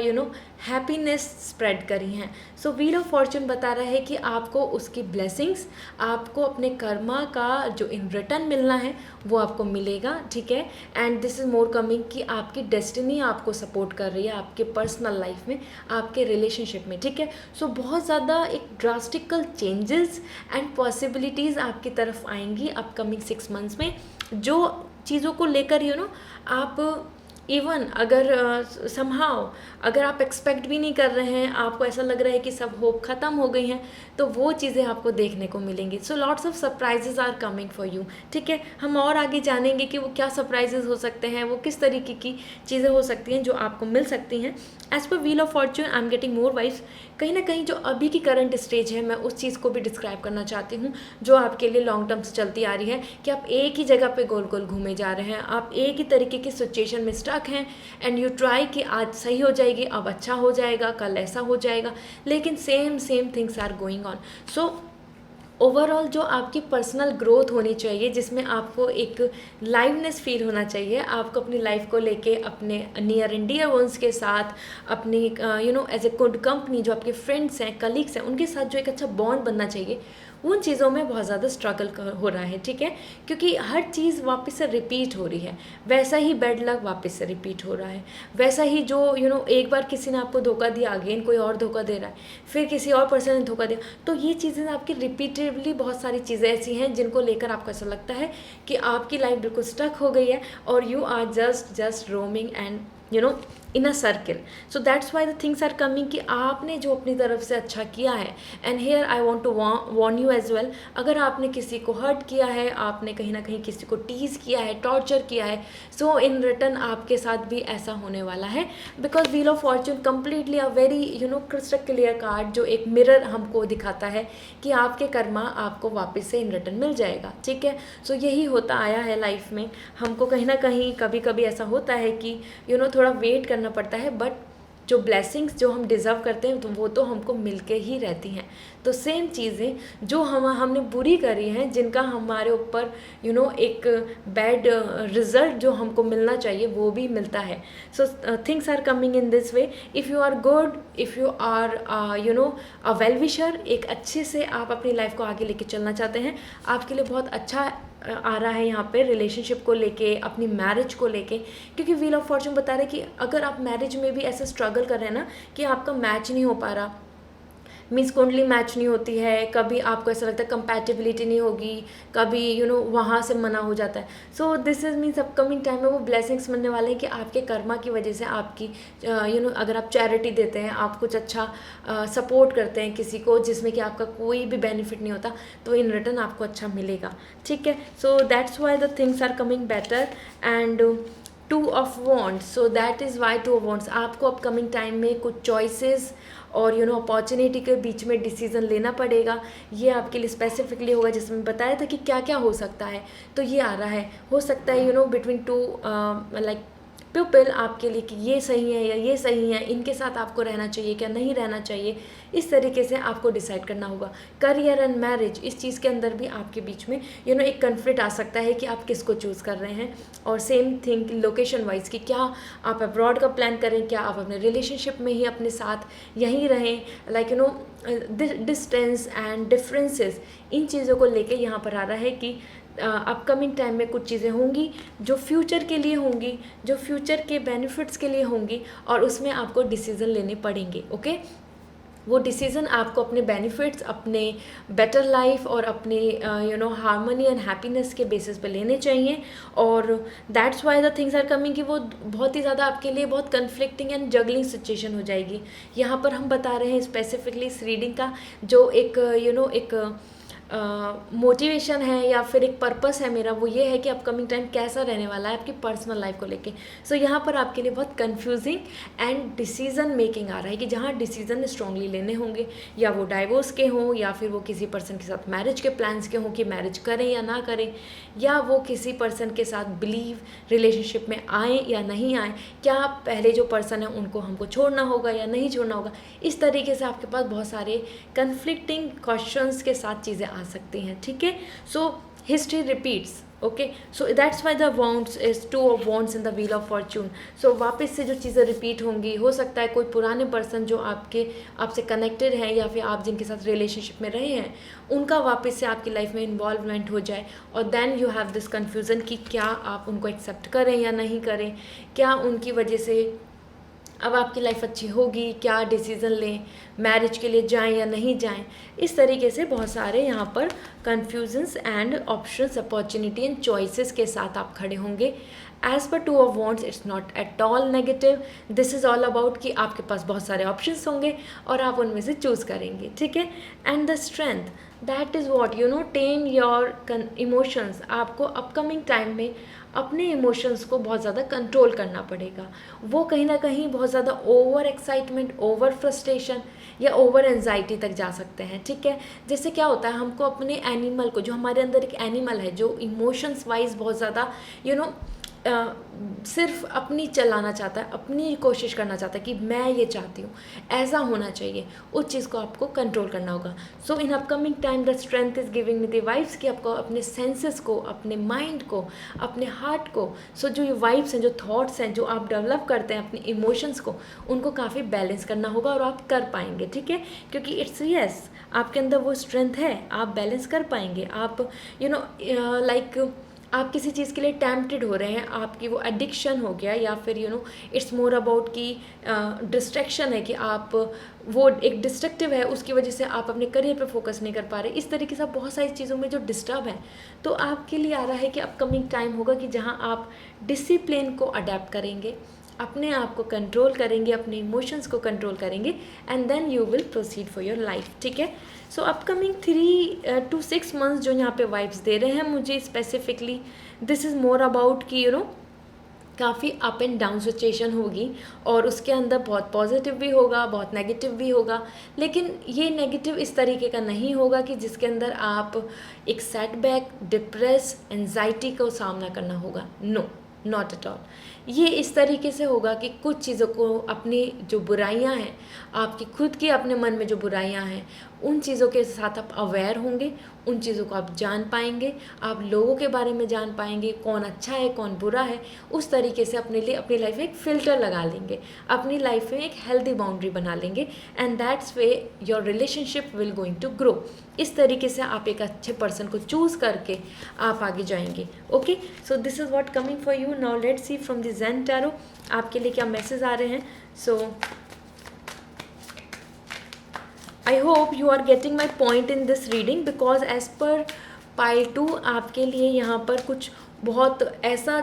हैप्पीनेस स्प्रेड करी हैं। सो व्हील ऑफ फॉर्च्यून बता रहा है कि आपको उसकी ब्लेसिंग्स, आपको अपने कर्मा का जो इन रिटर्न मिलना है वो आपको मिलेगा। ठीक है, and this is more coming कि आपकी डेस्टिनी आपको सपोर्ट कर रही है आपके पर्सनल लाइफ में, आपके रिलेशनशिप में। ठीक है, सो बहुत ज़्यादा एक ड्रास्टिकल चेंजेस एंड पॉसिबिलिटीज़ आपकी तरफ आएंगी अपकमिंग 6 मंथ्स में, जो चीज़ों को लेकर आप इवन अगर समहाउ अगर आप एक्सपेक्ट भी नहीं कर रहे हैं, आपको ऐसा लग रहा है कि सब होप ख़त्म हो गई हैं, तो वो चीज़ें आपको देखने को मिलेंगी। So lots of surprises are coming for you. ठीक है, हम और आगे जानेंगे कि वो क्या सरप्राइजेज हो सकते हैं, वो किस तरीके की चीज़ें हो सकती हैं जो आपको मिल सकती हैं। As per wheel of fortune I am getting more vibes, कहीं ना कहीं जो अभी की करंट स्टेज है, मैं उस चीज़ को भी डिस्क्राइब करना चाहती हूँ जो आपके लिए लॉन्ग टर्म से चलती आ रही है, कि आप एक ही जगह पे गोल गोल घूमे जा रहे हैं, आप एक ही तरीके की सिचुएशन में स्टक हैं, एंड यू ट्राई कि आज सही हो जाएगी, अब अच्छा हो जाएगा, कल ऐसा हो जाएगा, लेकिन same things are going on. So overall जो आपकी पर्सनल ग्रोथ होनी चाहिए, जिसमें आपको एक लाइवनेस फील होना चाहिए, आपको अपनी लाइफ को लेके अपने नियर एंड डियर वंस के साथ, अपनी एज ए गुड कंपनी, जो आपके फ्रेंड्स हैं, कलीग्स हैं, उनके साथ जो एक अच्छा बॉन्ड बनना चाहिए, उन चीज़ों में बहुत ज़्यादा स्ट्रगल हो रहा है, ठीक है, क्योंकि हर चीज़ वापस से रिपीट हो रही है। वैसा ही बैड लक वापस से रिपीट हो रहा है, वैसा ही जो एक बार किसी ने आपको धोखा दिया, अगेन कोई और धोखा दे रहा है, फिर किसी और पर्सन ने धोखा दिया। तो ये चीज़ें आपकी रिपीटेडली, बहुत सारी चीज़ें ऐसी हैं जिनको लेकर आपको ऐसा लगता है कि आपकी लाइफ बिल्कुल स्टक हो गई है और you are just roaming and in a circle. So that's why the things are coming कि आपने जो अपनी तरफ से अच्छा किया है, and here I want to warn you as well, अगर आपने किसी को हर्ट किया है, आपने कहीं ना कहीं किसी को टीज किया है, टॉर्चर किया है, सो इन रिटर्न आपके साथ भी ऐसा होने वाला है। Because wheel of Fortune completely a very crystal clear card, जो एक मिरर हमको दिखाता है कि आपके कर्मा आपको वापस से इन रिटर्न मिल जाएगा, ठीक है। सो यही होता आया है लाइफ में, हमको कहीं ना कहीं कभी कभी ऐसा होता है कि थोड़ा वेट करना पड़ता है, बट जो ब्लेसिंग्स जो हम डिज़र्व करते हैं तो वो तो हमको मिलके ही रहती हैं। तो सेम चीज़ें जो हमने बुरी करी हैं, जिनका हमारे ऊपर एक बैड रिजल्ट जो हमको मिलना चाहिए वो भी मिलता है। So things are coming in this way. If you are good, if you are a well wisher, एक अच्छे से आप अपनी लाइफ को आगे लेके चलना चाहते हैं, आपके लिए बहुत अच्छा आ रहा है यहाँ पे रिलेशनशिप को लेके, अपनी मैरिज को लेके, क्योंकि व्हील ऑफ फॉर्च्यून बता रहे हैं कि अगर आप मैरिज में भी ऐसा स्ट्रगल कर रहे हैं ना कि आपका मैच नहीं हो पा रहा, मीन्स कुंडली मैच नहीं होती है, कभी आपको ऐसा लगता है कंपैटिबिलिटी नहीं होगी, कभी वहाँ से मना हो जाता है, so this is means upcoming time में वो ब्लेसिंग्स मिलने वाले हैं कि आपके कर्मा की वजह से आपकी अगर आप चैरिटी देते हैं, आप कुछ अच्छा सपोर्ट करते हैं किसी को जिसमें कि आपका कोई भी बेनिफिट नहीं होता, तो इन रिटर्न आपको अच्छा मिलेगा, ठीक है। So that's why the things are coming better. And two of wands, so that is why two of wands, आपको अपकमिंग टाइम में कुछ चॉइसेस और अपॉर्चुनिटी के बीच में डिसीजन लेना पड़ेगा। ये आपके लिए स्पेसिफिकली होगा, जिसमें बताया था कि क्या क्या हो सकता है, तो ये आ रहा है। हो सकता है बिटवीन टू लाइक पीपल आपके लिए कि ये सही है या ये सही है, इनके साथ आपको रहना चाहिए क्या नहीं रहना चाहिए, इस तरीके से आपको डिसाइड करना होगा। करियर एंड मैरिज, इस चीज़ के अंदर भी आपके बीच में एक कन्फ्लिक्ट आ सकता है कि आप किसको चूज़ कर रहे हैं। और सेम थिंग लोकेशन वाइज कि क्या आप अब्रॉड का प्लान करें, क्या आप अपने रिलेशनशिप में ही अपने साथ यहीं रहें, लाइक डिस्टेंस एंड डिफरेंसेस, इन चीज़ों को लेके यहाँ पर आ रहा है कि अपकमिंग टाइम में कुछ चीज़ें होंगी जो फ्यूचर के लिए होंगी, जो फ्यूचर के बेनिफिट्स के लिए होंगी, और उसमें आपको डिसीज़न लेने पड़ेंगे, ओके। वो डिसीज़न आपको अपने बेनिफिट्स, अपने बेटर लाइफ और अपने हार्मनी एंड हैप्पीनेस के बेसिस पे लेने चाहिए। और that's why the things are coming कि वो बहुत ही ज़्यादा आपके लिए बहुत कन्फ्लिक्टिंग एंड जगलिंग सिचुएशन हो जाएगी। यहाँ पर हम बता रहे हैं स्पेसिफिकली इस रीडिंग का जो एक एक मोटिवेशन है या फिर एक पर्पस है मेरा, वो ये है कि अपकमिंग टाइम कैसा रहने वाला है आपकी पर्सनल लाइफ को लेके। सो यहाँ पर आपके लिए बहुत कंफ्यूजिंग एंड डिसीजन मेकिंग आ रहा है कि जहाँ डिसीजन स्ट्रांगली लेने होंगे, या वो डाइवोर्स के हों, या फिर वो किसी पर्सन के साथ मैरिज के प्लान्स के हों कि मैरिज करें या ना करें, या वो किसी पर्सन के साथ बिलीव रिलेशनशिप में आएँ या नहीं आएँ, क्या पहले जो पर्सन है उनको हमको छोड़ना होगा या नहीं छोड़ना होगा। इस तरीके से आपके पास बहुत सारे कन्फ्लिक्टिंग क्वेश्चंस के साथ चीज़ें आ सकती हैं, ठीक है। So history repeats, okay. So that's why the wands is two of wands in the wheel of fortune. So वापस से जो चीज़ें रिपीट होंगी, हो सकता है कोई पुराने पर्सन जो आपसे कनेक्टेड हैं या फिर आप जिनके साथ रिलेशनशिप में रहे हैं, उनका वापस से आपकी लाइफ में इन्वॉल्वमेंट हो जाए, और then you have this confusion कि क्या आप उनको एक्सेप्ट करें या नहीं करें, क्या उनकी वजह से अब आपकी लाइफ अच्छी होगी, क्या डिसीज़न लें, मैरिज के लिए जाएं या नहीं जाएं। इस तरीके से बहुत सारे यहाँ पर confusions and options, opportunity and choices के साथ आप खड़े होंगे। As per two of wands, it's not at all negative, this is all about कि आपके पास बहुत सारे ऑप्शंस होंगे और आप उनमें से चूज़ करेंगे, ठीक है। And the strength, that is what time your emotions. आपको अपकमिंग टाइम में अपने इमोशंस को बहुत ज़्यादा कंट्रोल करना पड़ेगा। वो कहीं ना कहीं बहुत ज़्यादा ओवर एक्साइटमेंट, ओवर फ्रस्ट्रेशन या ओवर एंजाइटी तक जा सकते हैं, ठीक है। जैसे क्या होता है, हमको अपने एनिमल को, जो हमारे अंदर एक एनिमल है जो इमोशंस वाइज बहुत ज़्यादा सिर्फ अपनी चलाना चाहता है, अपनी कोशिश करना चाहता है कि मैं ये चाहती हूँ, ऐसा होना चाहिए, उस चीज़ को आपको कंट्रोल करना होगा। So in upcoming time the strength is giving me the vibes कि आपको अपने सेंसेस को, अपने माइंड को, अपने हार्ट को, सो जो ये वाइब्स हैं, जो थॉट्स हैं, जो आप डेवलप करते हैं अपने इमोशंस को, उनको काफ़ी बैलेंस करना होगा और आप कर पाएंगे, ठीक है। क्योंकि इट्स यस, आपके अंदर वो स्ट्रेंथ है, आप बैलेंस कर पाएंगे। आप लाइक आप किसी चीज़ के लिए टेम्प्टेड हो रहे हैं, आपकी वो एडिक्शन हो गया, या फिर इट्स मोर अबाउट कि डिस्ट्रैक्शन है कि आप वो एक डिस्ट्रक्टिव है, उसकी वजह से आप अपने करियर पे फोकस नहीं कर पा रहे। इस तरीके से आप बहुत सारी चीज़ों में जो डिस्टर्ब है, तो आपके लिए आ रहा है कि अपकमिंग टाइम होगा कि जहाँ आप डिसिप्लिन को अडेप्ट करेंगे, अपने आप को कंट्रोल करेंगे, अपने इमोशंस को कंट्रोल करेंगे, and then you will proceed for your life, ठीक है। सो अपकमिंग 3 to 6 मंथ्स जो यहाँ पे वाइब्स दे रहे हैं मुझे specifically, this is more about कि काफ़ी अप एंड डाउन सिचुएशन होगी, और उसके अंदर बहुत पॉजिटिव भी होगा, बहुत नेगेटिव भी होगा। लेकिन ये नेगेटिव इस तरीके का नहीं होगा कि जिसके अंदर आप एक सेटबैक, डिप्रेस, एंजाइटी का सामना करना होगा। No, not at all. ये इस तरीके से होगा कि कुछ चीज़ों को, अपनी जो बुराइयां हैं, आपकी खुद की अपने मन में जो बुराइयां हैं, उन चीज़ों के साथ आप अवेयर होंगे, उन चीज़ों को आप जान पाएंगे, आप लोगों के बारे में जान पाएंगे, कौन अच्छा है, कौन बुरा है। उस तरीके से अपने लिए अपनी लाइफ में एक फ़िल्टर लगा लेंगे, अपनी लाइफ में एक हेल्दी बाउंड्री बना लेंगे, and that's way your relationship will going to grow. इस तरीके से आप एक अच्छे पर्सन को चूज़ करके आप आगे जाएंगे। Okay, so this is what coming for you. Now let's see from the Zen tarot आपके लिए क्या मैसेज आ रहे हैं। So I hope you are getting my point in this reading, because as per pile 2 आपके लिए यहाँ पर कुछ बहुत ऐसा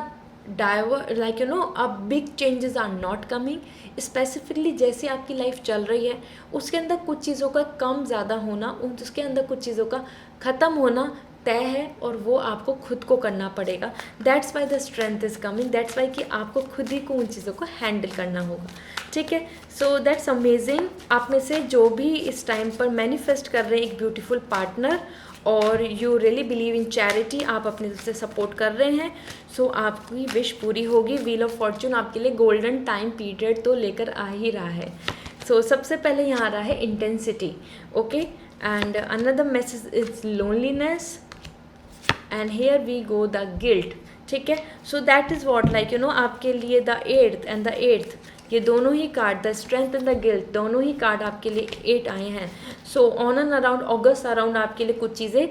अब big changes are not coming. Specifically जैसे आपकी लाइफ चल रही है, उसके अंदर कुछ चीज़ों का कम ज़्यादा होना, उसके अंदर कुछ चीज़ों का ख़त्म होना तय है, और वो आपको खुद को करना पड़ेगा। That's why the strength is coming, that's why कि आपको खुद ही को उन चीज़ों को हैंडल करना होगा, ठीक है। So that's amazing. आप में से जो भी इस टाइम पर मैनिफेस्ट कर रहे हैं एक ब्यूटीफुल पार्टनर, और you really believe in charity, आप अपने दिल से सपोर्ट कर रहे हैं, सो आपकी विश पूरी होगी। व्हील ऑफ फॉर्चून आपके लिए गोल्डन टाइम पीरियड तो लेकर आ ही रहा है। सो सबसे पहले यहाँ आ रहा है intensity, okay, and another message is loneliness, and here we go the guilt, ठीक है। सो दैट इज़ वॉट आपके लिए the 8th and the 8th, ये दोनों ही card, the strength and the guilt, दोनों ही कार्ड आपके लिए 8 आए हैं। So on and around August around आपके लिए कुछ चीज़ें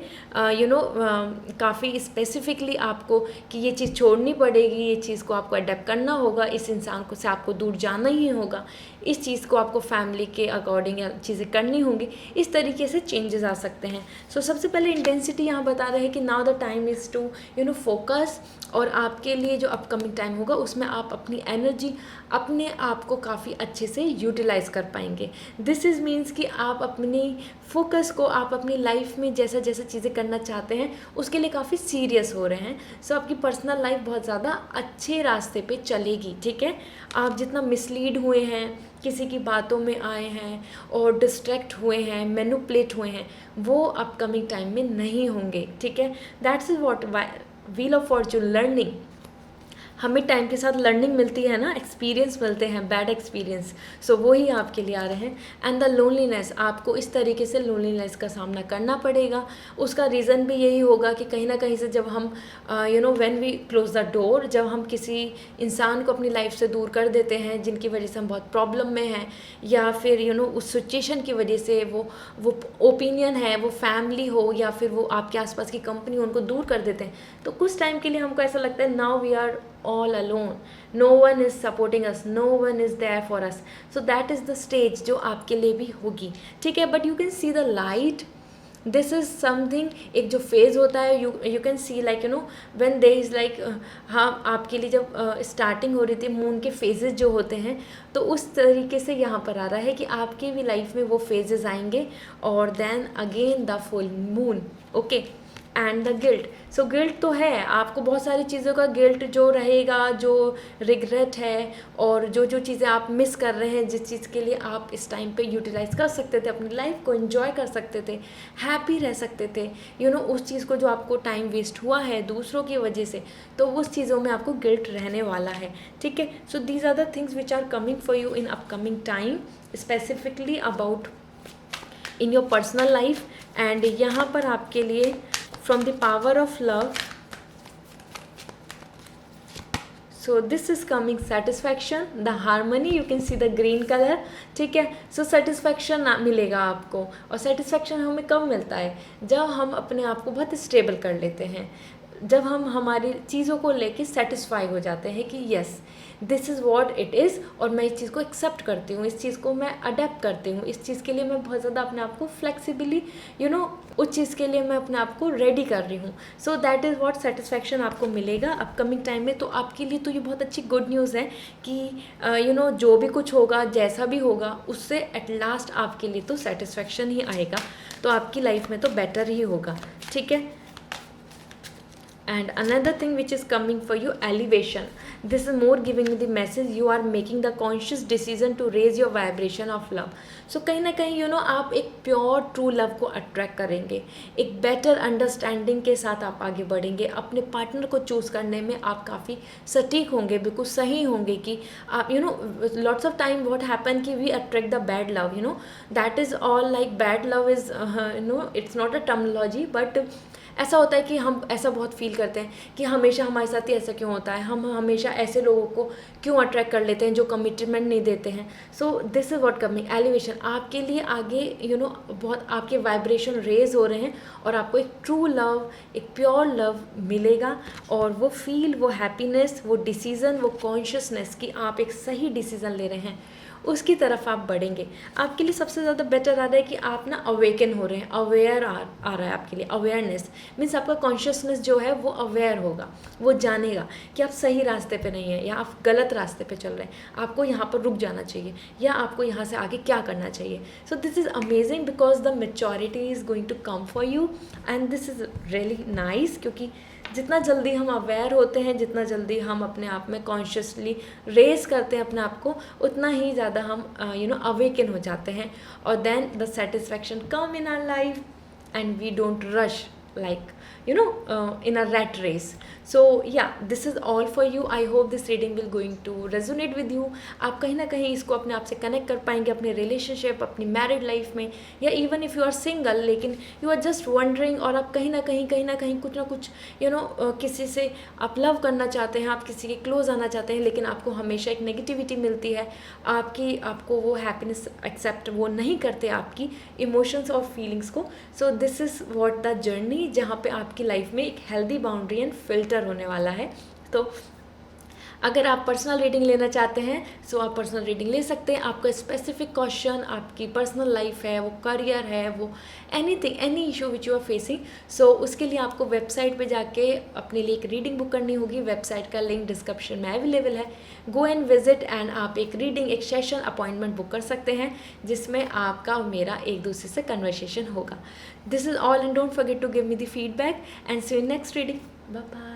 काफ़ी स्पेसिफिकली आपको कि ये चीज़ छोड़नी पड़ेगी, ये चीज़ को आपको अडेप्ट करना होगा, इस इंसान को से आपको दूर जाना ही होगा, इस चीज़ को आपको फैमिली के अकॉर्डिंग चीज़ें करनी होंगी। इस तरीके से चेंजेस आ सकते हैं। सो सबसे पहले इंटेंसिटी यहाँ बता रहे हैं कि now the time is to focus, और आपके लिए जो अपकमिंग टाइम होगा उसमें आप अपनी एनर्जी, अपने आप को काफ़ी अच्छे से यूटिलाइज कर पाएंगे। दिस इज़ मीन्स कि आप अपनी फोकस को, आप अपनी लाइफ में जैसा जैसा चीज़ें करना चाहते हैं उसके लिए काफ़ी सीरियस हो रहे हैं। सो आपकी पर्सनल लाइफ बहुत ज़्यादा अच्छे रास्ते पे चलेगी, ठीक है। आप जितना मिसलीड हुए हैं, किसी की बातों में आए हैं और डिस्ट्रैक्ट हुए हैं, मैनिपुलेट हुए हैं, वो अपकमिंग टाइम में नहीं होंगे, ठीक है। That's is what wheel of Fortune, learning. हमें टाइम के साथ लर्निंग मिलती है ना, एक्सपीरियंस मिलते हैं, बैड एक्सपीरियंस, सो वो ही आपके लिए आ रहे हैं। एंड द लोनलीनेस, आपको इस तरीके से लोनलीनेस का सामना करना पड़ेगा। उसका रीज़न भी यही होगा कि कहीं ना कहीं से जब हम when we close the door, जब हम किसी इंसान को अपनी लाइफ से दूर कर देते हैं जिनकी वजह से हम बहुत प्रॉब्लम में हैं, या फिर उस सिचुएशन की वजह से वो ओपिनियन है, वो फैमिली हो या फिर वो आपके आसपास की कंपनी हो, उनको दूर कर देते हैं, तो कुछ टाइम के लिए हमको ऐसा लगता है now we are all alone, no one is supporting us, no one is there for us. So that is the stage जो आपके लिए भी होगी, ठीक है। But you can see the light, this is something, एक जो फेज़ होता है, you can see like when there is like हाँ, आपके लिए जब स्टार्टिंग हो रही थी, मून के फेजेस जो होते हैं, तो उस तरीके से यहाँ पर आ रहा है कि आपकी भी लाइफ में वो फेजेस आएंगे, और then again the full moon, okay. And the guilt. So guilt तो है, आपको बहुत सारी चीज़ों का गिल्ट जो रहेगा, जो रिग्रेट है, और जो जो चीज़ें आप मिस कर रहे हैं, जिस चीज़ के लिए आप इस टाइम पे यूटिलाइज कर सकते थे, अपनी लाइफ को एंजॉय कर सकते थे, हैप्पी रह सकते थे, उस चीज़ को जो आपको टाइम वेस्ट हुआ है दूसरों की वजह से, तो उस चीज़ों में आपको गिल्ट रहने वाला है, ठीक है। So these are the things which are coming for you in upcoming time, specifically about in your personal life. And यहाँ पर आपके लिए from the power of love, so this is coming satisfaction, the harmony, you can see the green colour, ठीक है। सो satisfaction मिलेगा आपको, और satisfaction हमें कब मिलता है, जब हम अपने आप को बहुत स्टेबल कर लेते हैं, जब हम हमारी चीज़ों को लेके सेटिस्फाई हो जाते हैं कि yes this is what it is, और मैं इस चीज़ को एक्सेप्ट करती हूँ, इस चीज़ को मैं अडेप्ट करती हूँ, इस चीज़ के लिए मैं बहुत ज़्यादा अपने आप को फ्लेक्सिबली उस चीज़ के लिए मैं अपने आप को रेडी कर रही हूँ। सो दैट इज़ व्हाट सेटिस्फैक्शन आपको मिलेगा अपकमिंग टाइम में। तो आपके लिए तो ये बहुत अच्छी गुड न्यूज़ है कि जो भी कुछ होगा, जैसा भी होगा, उससे एट लास्ट आपके लिए तो सेटिस्फैक्शन ही आएगा, तो आपकी लाइफ में तो बेटर ही होगा, ठीक है। And another thing which is coming for you, elevation. This is more giving you the message you are making the conscious decision to raise your vibration of love. So कहीं ना कहीं आप एक प्योर ट्रू लव को attract करेंगे, एक better understanding के साथ आप आगे बढ़ेंगे, अपने पार्टनर को चूज़ करने में आप काफ़ी सटीक होंगे, बिल्कुल सही होंगे कि आप lots of time what happen कि we attract the bad love, that is all like bad love is it's not a terminology, but ऐसा होता है कि हम ऐसा बहुत फील करते हैं कि हमेशा हमारे साथ ही ऐसा क्यों होता है, हम हमेशा ऐसे लोगों को क्यों अट्रैक्ट कर लेते हैं जो कमिटमेंट नहीं देते हैं। So this is what coming elevation, आपके लिए आगे बहुत आपके वाइब्रेशन रेज हो रहे हैं, और आपको एक ट्रू लव, एक प्योर लव मिलेगा, और वो फील, वो हैप्पीनेस, वो डिसीज़न, वो कॉन्शियसनेस कि आप एक सही डिसीज़न ले रहे हैं, उसकी तरफ आप बढ़ेंगे। आपके लिए सबसे ज़्यादा बेटर आ रहा है कि आप ना अवेकन हो रहे हैं, अवेयर आ रहा है आपके लिए। अवेयरनेस मीन्स आपका कॉन्शियसनेस जो है वो अवेयर होगा, वो जानेगा कि आप सही रास्ते पे नहीं हैं या आप गलत रास्ते पे चल रहे हैं, आपको यहाँ पर रुक जाना चाहिए या आपको यहाँ से आगे क्या करना चाहिए। So this is amazing because the maturity is going to come for you, and this is really nice, क्योंकि जितना जल्दी हम अवेयर होते हैं, जितना जल्दी हम अपने आप में कॉन्शियसली रेज करते हैं अपने आप को, उतना ही ज़्यादा हम अवेकन हो जाते हैं, और then the satisfaction come in our life and we don't rush like in a rat race. So yeah, this is all for you. I hope this reading will going to resonate with you. आप कहीं ना कहीं इसको अपने आप से connect कर पाएंगे, अपने रिलेशनशिप, अपनी मैरिड लाइफ में, या even if you are single लेकिन यू आर जस्ट वंडरिंग, और आप कहीं ना कहीं कुछ ना कुछ किसी से आप लव करना चाहते हैं, आप किसी के क्लोज आना चाहते हैं, लेकिन आपको हमेशा एक नेगेटिविटी मिलती है, आपको वो हैप्पीनेस एक्सेप्ट वो नहीं करते आपकी इमोशंस और फीलिंग्स को। सो this is what the journey, जहाँ पे आपकी लाइफ में एक हेल्दी बाउंड्री एंड फिल्टर होने वाला है। तो अगर आप पर्सनल रीडिंग लेना चाहते हैं सो आप पर्सनल रीडिंग ले सकते हैं। आपका स्पेसिफिक क्वेश्चन आपकी पर्सनल लाइफ है, वो करियर है, वो anything, any issue which you are facing, so उसके लिए आपको वेबसाइट पे जाके अपने लिए एक रीडिंग बुक करनी होगी। वेबसाइट का लिंक डिस्क्रिप्शन में अवेलेबल है, गो एंड विजिट एंड आप एक रीडिंग, एक सेशन अपॉइंटमेंट बुक कर सकते हैं, जिसमें आपका और मेरा एक दूसरे से कन्वर्सेशन होगा। This is all and don't forget to give me the feedback and see you next reading. Bye bye.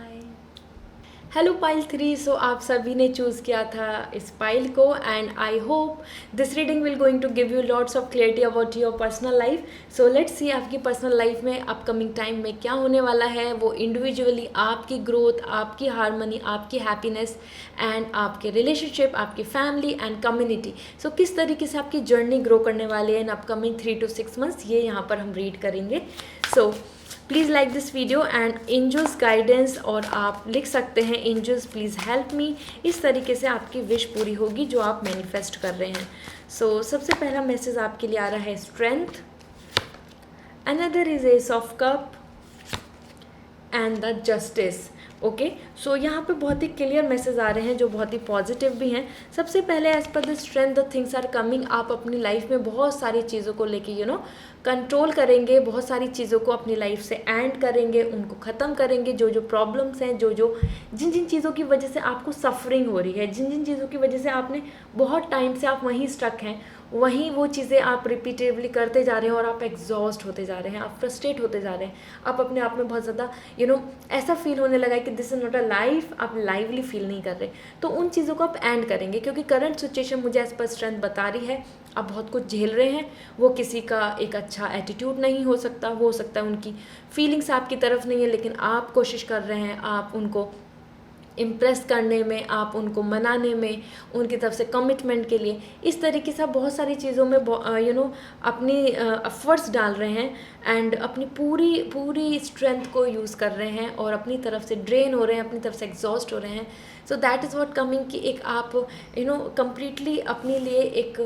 Hello pile 3, so आप सभी ने चूज़ किया था इस पाइल को, and I hope this reading will going to give you lots of clarity about your personal life. So let's see आपकी personal life में upcoming time में क्या होने वाला है, वो इंडिविजुअली आपकी ग्रोथ, आपकी हारमनी, आपकी हैप्पीनेस एंड आपके रिलेशनशिप, आपकी फैमिली एंड कम्युनिटी, सो किस तरीके से आपकी जर्नी ग्रो करने वाली है इन अपकमिंग 3 to 6 months, ये यहाँ पर हम रीड करेंगे। So please like this video and angels guidance, और आप लिख सकते हैं एंजल्स प्लीज़ हेल्प मी। इस तरीके से आपकी विश पूरी होगी जो आप मैनिफेस्ट कर रहे हैं। सो सबसे पहला मैसेज आपके लिए आ रहा है strength, another is ace of cup and the justice. Okay, so यहाँ पे बहुत ही क्लियर मैसेज आ रहे हैं जो बहुत ही पॉजिटिव भी हैं। सबसे पहले as per the strength the things are coming, आप अपनी लाइफ में बहुत सारी चीज़ों को लेके कंट्रोल करेंगे, बहुत सारी चीज़ों को अपनी लाइफ से एंड करेंगे, उनको ख़त्म करेंगे। जो जो प्रॉब्लम्स हैं, जिन जिन चीज़ों की वजह से आपको सफरिंग हो रही है, जिन जिन चीज़ों की वजह से आपने बहुत टाइम से आप वहीं स्टक हैं, वहीं वो चीज़ें आप रिपीटेडली करते जा रहे हैं और आप एग्जॉस्ट होते जा रहे हैं, आप फ्रस्ट्रेट होते जा रहे हैं, आप अपने आप में बहुत ज़्यादा ऐसा फील होने लगा है कि this is not a life, आप लाइवली फील नहीं कर रहे। तो उन चीज़ों को आप एंड करेंगे, क्योंकि करंट सिचुएशन मुझे एज पर स्ट्रेंथ बता रही है आप बहुत कुछ झेल रहे हैं। वो किसी का एक अच्छा एटीट्यूड नहीं हो सकता, हो सकता है उनकी फीलिंग्स आपकी तरफ नहीं है, लेकिन आप कोशिश कर रहे हैं, आप उनको इम्प्रेस करने में, आप उनको मनाने में, उनकी तरफ से कमिटमेंट के लिए, इस तरीके से आप बहुत सारी चीज़ों में अपनी एफर्ट्स डाल रहे हैं एंड अपनी पूरी स्ट्रेंथ को यूज़ कर रहे हैं और अपनी तरफ से ड्रेन हो रहे हैं, अपनी तरफ से एग्जॉस्ट हो रहे हैं। सो दैट इज़ व्हाट कमिंग कि एक आप कम्प्लीटली अपने लिए एक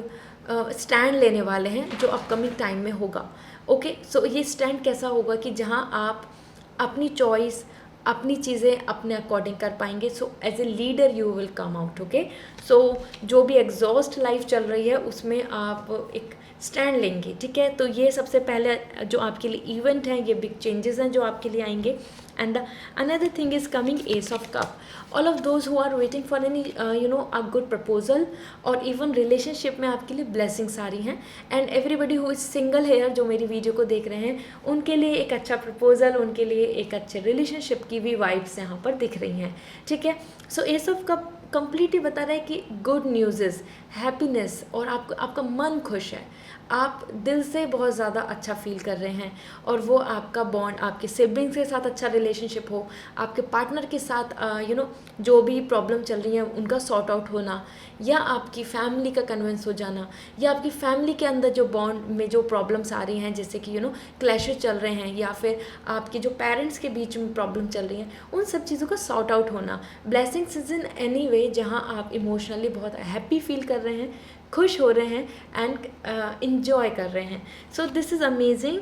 स्टैंड लेने वाले हैं जो अपकमिंग टाइम में होगा। ओके, सो ये स्टैंड कैसा होगा कि जहाँ आप अपनी चॉइस, अपनी चीज़ें अपने अकॉर्डिंग कर पाएंगे। So as a leader you will come out. Okay, so जो भी एग्जॉस्ट लाइफ चल रही है उसमें आप एक स्टैंड लेंगे, ठीक है। तो ये सबसे पहले जो आपके लिए इवेंट है, ये बिग चेंजेस हैं जो आपके लिए आएंगे। And another thing is coming ace of cup, all of those who are waiting for any a good proposal और इवन रिलेशनशिप में आपके लिए ब्लेसिंग्स आ रही हैं। And everybody who is single here, जो मेरी वीडियो को देख रहे हैं, उनके लिए एक अच्छा प्रपोजल, उनके लिए एक अच्छे रिलेशनशिप की भी वाइब्स यहाँ पर दिख रही हैं, ठीक है। सो एस ऑफ कप कंप्लीटली बता रहा है कि गुड न्यूज़ इज़ हैप्पीनेस, और आपका मन खुश है, आप दिल से बहुत ज़्यादा अच्छा फील कर रहे हैं, और वो आपका बॉन्ड आपके सिबलिंग्स के साथ अच्छा रिलेशनशिप हो, आपके पार्टनर के साथ जो भी प्रॉब्लम चल रही है उनका सॉर्ट आउट होना, या आपकी फैमिली का कन्विंस हो जाना, या आपकी फैमिली के अंदर जो बॉन्ड में जो प्रॉब्लम्स आ रही हैं, जैसे कि क्लैशेस चल रहे हैं, या फिर आपके जो पेरेंट्स के बीच में प्रॉब्लम चल रही हैं, उन सब चीज़ों का सॉर्ट आउट होना। Blessings is in any way जहाँ आप इमोशनली बहुत हैप्पी फील कर रहे हैं, खुश हो रहे हैं एंड इन्जॉय कर रहे हैं। So this is amazing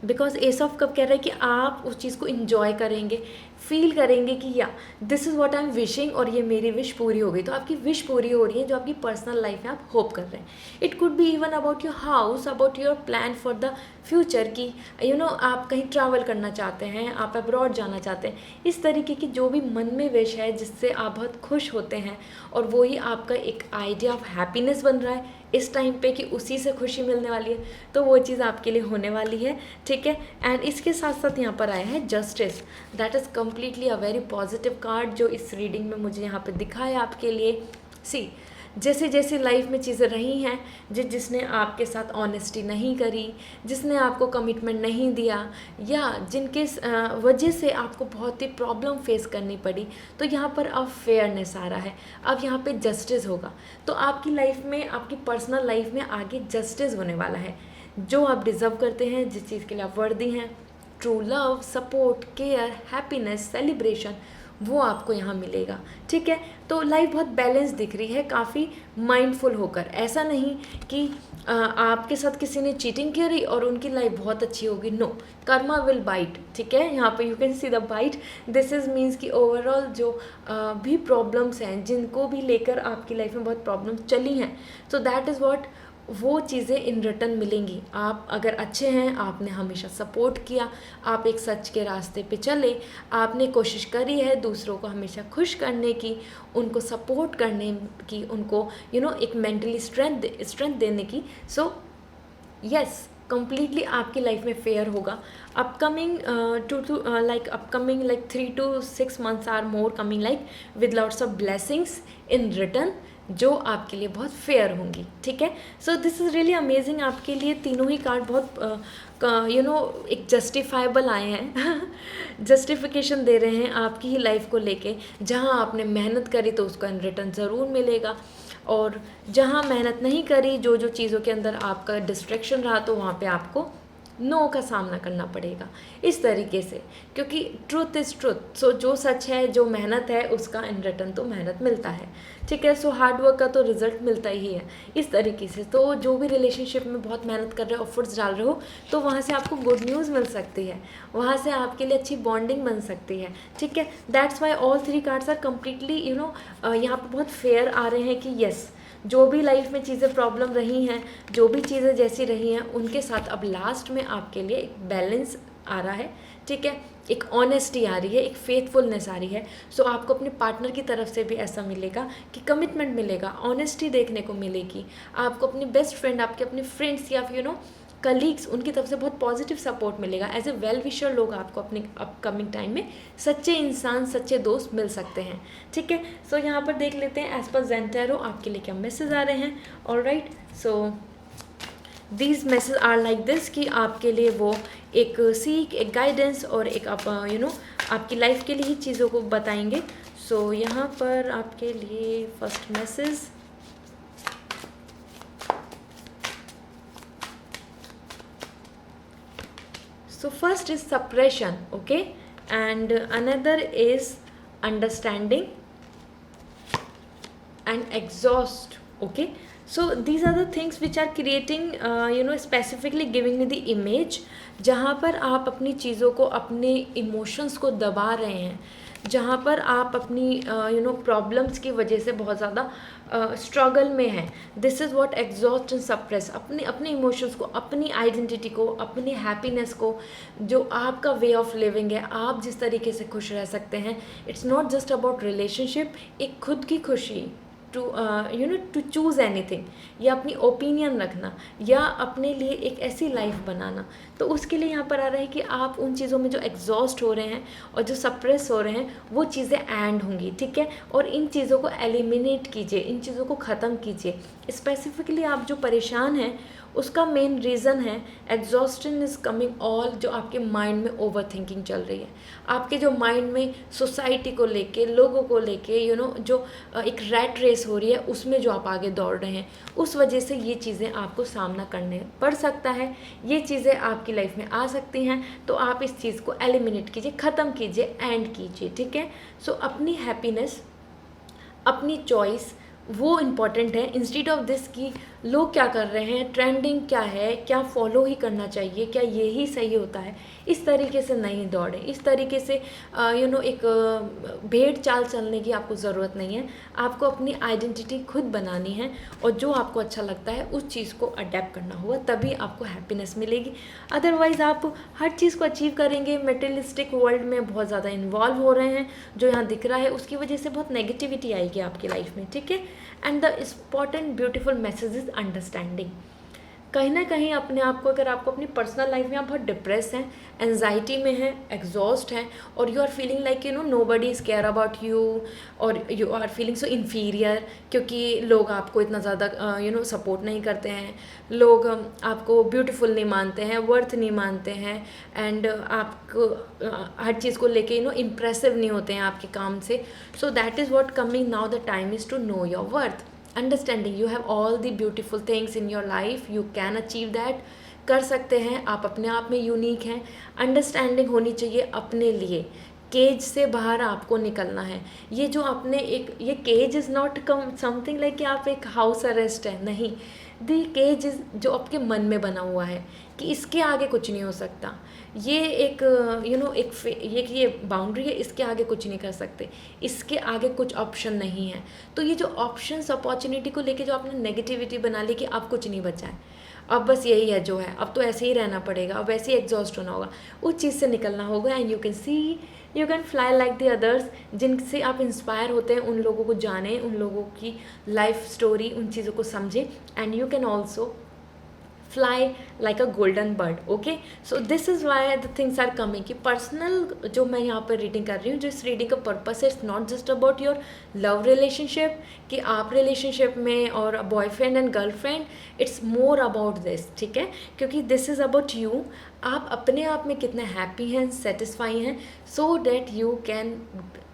because S of cup कह रहा है कि आप उस चीज़ को इन्जॉय करेंगे, फील करेंगे कि या this is what I am wishing, और ये मेरी विश पूरी हो गई। तो आपकी विश पूरी हो रही है जो आपकी पर्सनल लाइफ में आप होप कर रहे हैं। It could be even about your house, about your plan for the future की आप कहीं ट्रैवल करना चाहते हैं, आप अब्रॉड जाना चाहते हैं, इस तरीके की जो भी मन में विश है जिससे आप बहुत खुश होते हैं, और वो ही आपका एक आइडिया ऑफ हैप्पीनेस बन रहा है इस टाइम पे कि उसी से खुशी मिलने वाली है, तो वो चीज़ आपके लिए होने वाली है, ठीक है। एंड इसके साथ साथ यहाँ पर आया है justice, that is completely a very positive card जो इस रीडिंग में मुझे यहाँ पे दिखा है आपके लिए। सी, जैसे जैसे लाइफ में चीज़ें रही हैं, जिसने आपके साथ ऑनेस्टी नहीं करी, जिसने आपको कमिटमेंट नहीं दिया, या जिनके वजह से आपको बहुत ही प्रॉब्लम फेस करनी पड़ी, तो यहाँ पर अब फेयरनेस आ रहा है, अब यहाँ पे जस्टिस होगा। तो आपकी लाइफ में, आपकी पर्सनल लाइफ में आगे जस्टिस होने वाला है। जो आप डिज़र्व करते हैं, जिस चीज़ के लिए आप वर्दी हैं, true love, support, care, happiness, celebration, वो आपको यहाँ मिलेगा, ठीक है। तो लाइफ बहुत बैलेंस दिख रही है, काफ़ी माइंडफुल होकर। ऐसा नहीं कि आपके साथ किसी ने चीटिंग करी और उनकी लाइफ बहुत अच्छी होगी, नो, कर्मा विल बाइट, ठीक है। यहाँ पे you can see the bite, this is means कि ओवरऑल जो भी प्रॉब्लम्स हैं, जिनको भी लेकर आपकी लाइफ में बहुत प्रॉब्लम चली हैं, सो दैट इज़ व्हाट, वो चीज़ें इन रिटर्न मिलेंगी। आप अगर अच्छे हैं, आपने हमेशा सपोर्ट किया, आप एक सच के रास्ते पे चले, आपने कोशिश करी है दूसरों को हमेशा खुश करने की, उनको सपोर्ट करने की, उनको एक मेंटली स्ट्रेंथ देने की। सो यस, कंप्लीटली आपकी लाइफ में फेयर होगा। Upcoming upcoming 3 to 6 months are more coming with lots of blessings in return, जो आपके लिए बहुत फेयर होंगी, ठीक है। So this is really amazing. आपके लिए तीनों ही कार्ड बहुत एक जस्टिफाइबल आए हैं जस्टिफिकेशन दे रहे हैं आपकी ही लाइफ को लेके। जहां आपने मेहनत करी तो उसका इन रिटर्न ज़रूर मिलेगा, और जहां मेहनत नहीं करी, जो चीज़ों के अंदर आपका डिस्ट्रैक्शन रहा, तो वहाँ पे आपको नो का सामना करना पड़ेगा इस तरीके से, क्योंकि ट्रूथ इज़ ट्रूथ। सो जो सच है, जो मेहनत है, उसका इन रिटर्न तो मेहनत मिलता है, ठीक है। सो हार्ड वर्क का तो रिजल्ट मिलता ही है इस तरीके से। तो जो भी रिलेशनशिप में बहुत मेहनत कर रहे हो, एफर्ट्स डाल रहे हो, तो वहाँ से आपको गुड न्यूज़ मिल सकती है, वहाँ से आपके लिए अच्छी बॉन्डिंग बन सकती है, ठीक है। That's why all 3 cards are completely यहाँ पर बहुत फेयर आ रहे हैं कि येस, जो भी लाइफ में चीज़ें प्रॉब्लम रही हैं, जो भी चीज़ें जैसी रही हैं, उनके साथ अब लास्ट में आपके लिए एक बैलेंस आ रहा है, ठीक है। एक ऑनेस्टी आ रही है, एक फेथफुलनेस आ रही है। सो आपको अपने पार्टनर की तरफ से भी ऐसा मिलेगा कि कमिटमेंट मिलेगा, ऑनेस्टी देखने को मिलेगी। आपको अपने बेस्ट फ्रेंड, आपके अपने फ्रेंड्स या फिर कलीग्स, उनकी तरफ से बहुत पॉजिटिव सपोर्ट मिलेगा। एज ए वेल विशर लोग आपको अपने अपकमिंग टाइम में सच्चे इंसान, सच्चे दोस्त मिल सकते हैं, ठीक है। सो यहाँ पर देख लेते हैं एज पर ज़ेन टैरो आपके लिए क्या मैसेज आ रहे हैं। Alright, so these message are like this कि आपके लिए वो एक सीख, एक गाइडेंस और एक आप आपकी लाइफ के लिए ही चीज़ों को बताएंगे। सो यहाँ पर आपके लिए first message, so first is suppression, okay, and another is understanding and exhaust, okay. So these are the things which are creating specifically giving me the image जहाँ पर आप अपनी चीज़ों को, अपने इमोशंस को दबा रहे हैं, जहाँ पर आप अपनी प्रॉब्लम्स की वजह से बहुत ज़्यादा स्ट्रगल में हैं। This is what exhaust and suppress, अपने इमोशंस को, अपनी आइडेंटिटी को, अपनी हैप्पीनेस को, जो आपका वे ऑफ लिविंग है, आप जिस तरीके से खुश रह सकते हैं। It's not just about relationship, एक खुद की खुशी, टू चूज़ एनीथिंग, या अपनी ओपिनियन रखना, या अपने लिए एक ऐसी लाइफ बनाना। तो उसके लिए यहाँ पर आ रहा है कि आप उन चीज़ों में जो एग्जॉस्ट हो रहे हैं और जो सप्रेस हो रहे हैं, वो चीज़ें एंड होंगी, ठीक है। और इन चीज़ों को एलिमिनेट कीजिए, इन चीज़ों को ख़त्म कीजिए। स्पेसिफिकली आप जो परेशान हैं, उसका मेन रीज़न है एग्जॉस्टन इज़ कमिंग ऑल, जो आपके माइंड में ओवर थिंकिंग चल रही है, आपके जो माइंड में सोसाइटी को लेके, लोगों को लेके जो एक रैट रेस हो रही है, उसमें जो आप आगे दौड़ रहे हैं, उस वजह से ये चीज़ें आपको सामना करने पड़ सकता है। ये चीज़ें आपकी लाइफ में आ सकती हैं, तो आप इस चीज़ को एलिमिनेट कीजिए, ख़त्म कीजिए, एंड कीजिए, ठीक है। सो अपनी हैप्पीनेस, अपनी चॉइस, वो इम्पॉर्टेंट है, इंस्टीड ऑफ दिस कि लोग क्या कर रहे हैं, ट्रेंडिंग क्या है, क्या फॉलो ही करना चाहिए, क्या ये ही सही होता है, इस तरीके से नहीं दौड़े, इस तरीके से एक भेड़ चाल चलने की आपको ज़रूरत नहीं है। आपको अपनी आइडेंटिटी खुद बनानी है, और जो आपको अच्छा लगता है उस चीज़ को अडेप्ट करना होगा, तभी आपको हैप्पीनेस मिलेगी। अदरवाइज़ आप हर चीज़ को अचीव करेंगे, मटेरियलिस्टिक वर्ल्ड में बहुत ज़्यादा इन्वॉल्व हो रहे हैं, जो यहाँ दिख रहा है, उसकी वजह से बहुत नेगेटिविटी आएगी आपकी लाइफ में, ठीक है। And the important beautiful message is understanding. कहीं ना कहीं अपने आप को, अगर आपको अपनी पर्सनल लाइफ में आप बहुत डिप्रेस हैं, एंजाइटी में हैं, एग्जॉस्ट हैं, और you are feeling like nobody is care about you, और you are feeling so inferior, क्योंकि लोग आपको इतना ज़्यादा सपोर्ट नहीं करते हैं, लोग आपको ब्यूटीफुल नहीं मानते हैं, वर्थ नहीं मानते हैं, एंड आपको हर चीज़ को लेके इम्प्रेसिव नहीं होते हैं आपके काम से। So that is what coming now, the time is to know your worth. Understanding, you have all the beautiful things in your life, you can achieve that, कर सकते हैं, आप अपने आप में यूनिक हैं। अंडरस्टैंडिंग होनी चाहिए अपने लिए, केज से बाहर आपको निकलना है। ये जो आपने ये cage is not come something like कि आप एक हाउस अरेस्ट है, नहीं। दी केज इज़ जो आपके मन में बना हुआ है कि इसके आगे कुछ नहीं हो सकता, ये एक ये बाउंड्री है, इसके आगे कुछ नहीं कर सकते, इसके आगे कुछ ऑप्शन नहीं है। तो ये जो ऑप्शंस, अपॉर्चुनिटी को लेके जो आपने नेगेटिविटी बना ली कि अब कुछ नहीं बचा है, अब बस यही है जो है, अब तो ऐसे ही रहना पड़ेगा, अब ऐसे ही एग्जॉस्ट होना होगा, उस चीज़ से निकलना होगा। And you can fly like the others, जिनसे आप इंस्पायर होते हैं, उन लोगों को जानें, उन लोगों की लाइफ स्टोरी, उन चीज़ों को समझें। And you can also fly like a golden bird, okay. So this is why the things are coming कि पर्सनल जो मैं यहाँ पर रीडिंग कर रही हूँ, जो इस रीडिंग का पर्पस है, it's not just about your love relationship कि आप रिलेशनशिप में और boyfriend and girlfriend, it's more about this, ठीक है, क्योंकि दिस इज़ अबाउट यू। आप अपने आप में कितने हैप्पी हैं, सेटिस्फाई हैं, so that you can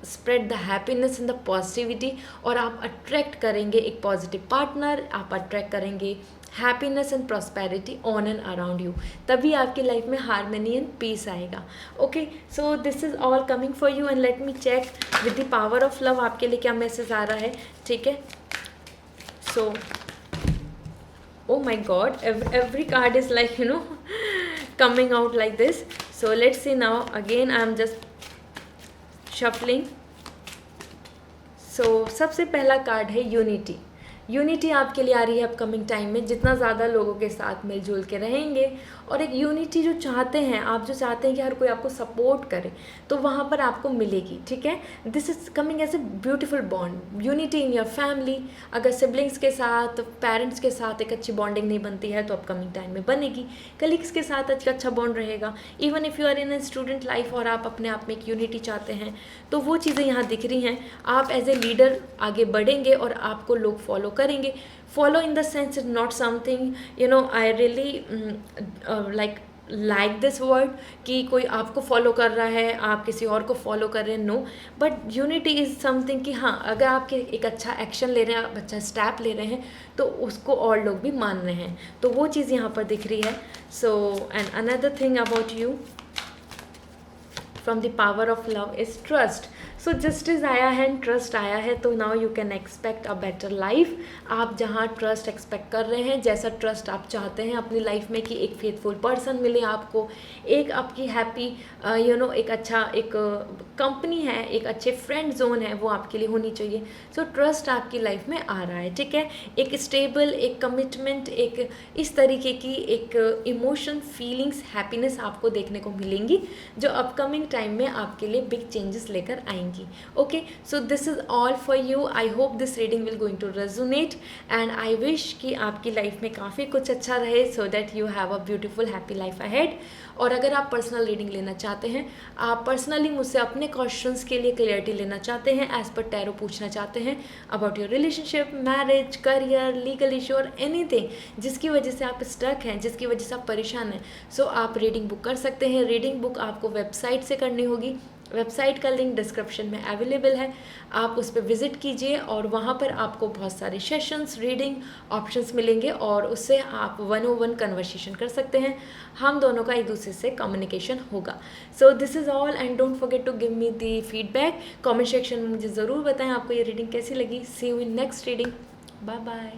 spread the happiness in the positivity, और आप अट्रैक्ट करेंगे एक पॉजिटिव पार्टनर, आप अट्रैक्ट करेंगे happiness and prosperity on and around you, तभी आपकी लाइफ में हार्मनी एंड पीस आएगा. Okay, so this is all coming for you and let me check with the power of love आपके लिए क्या message आ रहा है. ठीक है, सो oh my god, every card is like coming out like this. So let's see now. Again I'm just shuffling. So सबसे पहला card है यूनिटी. यूनिटी आपके लिए आ रही है अपकमिंग टाइम में. जितना ज़्यादा लोगों के साथ मिलजुल के रहेंगे और एक यूनिटी जो चाहते हैं आप, जो चाहते हैं कि हर कोई आपको सपोर्ट करे, तो वहाँ पर आपको मिलेगी. ठीक है, this is coming as a beautiful bond. Unity in your family. अगर सिबलिंग्स के साथ, पेरेंट्स के साथ एक अच्छी बॉन्डिंग नहीं बनती है तो अपकमिंग टाइम में बनेगी. कलीग्स के साथ अच्छा बॉन्ड रहेगा. Even if you are in a student life और आप अपने आप में एक यूनिटी चाहते हैं, तो वो चीज़ें यहाँ दिख रही हैं. आप एज ए लीडर आगे बढ़ेंगे और आपको लोग फॉलो करेंगे. Follow in the sense is not something I really like this word कि कोई आपको फॉलो कर रहा है, आप किसी और को फॉलो कर रहे हैं. No, but unity is something कि हाँ, अगर आप एक अच्छा एक्शन ले रहे हैं, आप अच्छा स्टेप ले रहे हैं, तो उसको और लोग भी मान रहे हैं. तो वो चीज़ यहाँ पर दिख रही है. So and another thing about you from the power of love is trust. So justice आया है एंड ट्रस्ट आया है, तो now you can expect a better life. आप जहाँ ट्रस्ट एक्सपेक्ट कर रहे हैं, जैसा ट्रस्ट आप चाहते हैं अपनी लाइफ में कि एक फेथफुल पर्सन मिले आपको, एक आपकी हैप्पी एक अच्छा एक कंपनी है, एक अच्छे फ्रेंड जोन है, वो आपके लिए होनी चाहिए. सो ट्रस्ट आपकी लाइफ में आ रहा है. ठीक है, एक स्टेबल, एक कमिटमेंट, एक इस तरीके की एक इमोशन, फीलिंग्स, हैप्पीनेस आपको देखने को मिलेंगी, जो अपकमिंग टाइम में आपके लिए बिग चेंजेस लेकर आएंगी. Okay, so this is all for you. I hope this reading will going to resonate and I wish कि आपकी लाइफ में काफ़ी कुछ अच्छा रहे, so that you have a beautiful happy life ahead. और अगर आप पर्सनल रीडिंग लेना चाहते हैं, आप पर्सनली मुझसे अपने क्वेश्चंस के लिए क्लियरिटी लेना चाहते हैं, एज पर टैरो पूछना चाहते हैं about your relationship, marriage, career, legal issue और एनीथिंग जिसकी वजह से आप स्टक हैं, जिसकी वजह से आप परेशान हैं, सो आप रीडिंग बुक कर सकते हैं. रीडिंग बुक आपको वेबसाइट से करनी होगी. वेबसाइट का लिंक डिस्क्रिप्शन में अवेलेबल है, आप उस पर विज़िट कीजिए और वहाँ पर आपको बहुत सारे सेशंस, रीडिंग ऑप्शंस मिलेंगे और उससे आप 101 कन्वर्सेशन कर सकते हैं. हम दोनों का एक दूसरे से कम्युनिकेशन होगा. So this is all and don't forget to give me the feedback. Comment section में मुझे ज़रूर बताएं आपको ये रीडिंग कैसी लगी. See you in next reading. Bye bye.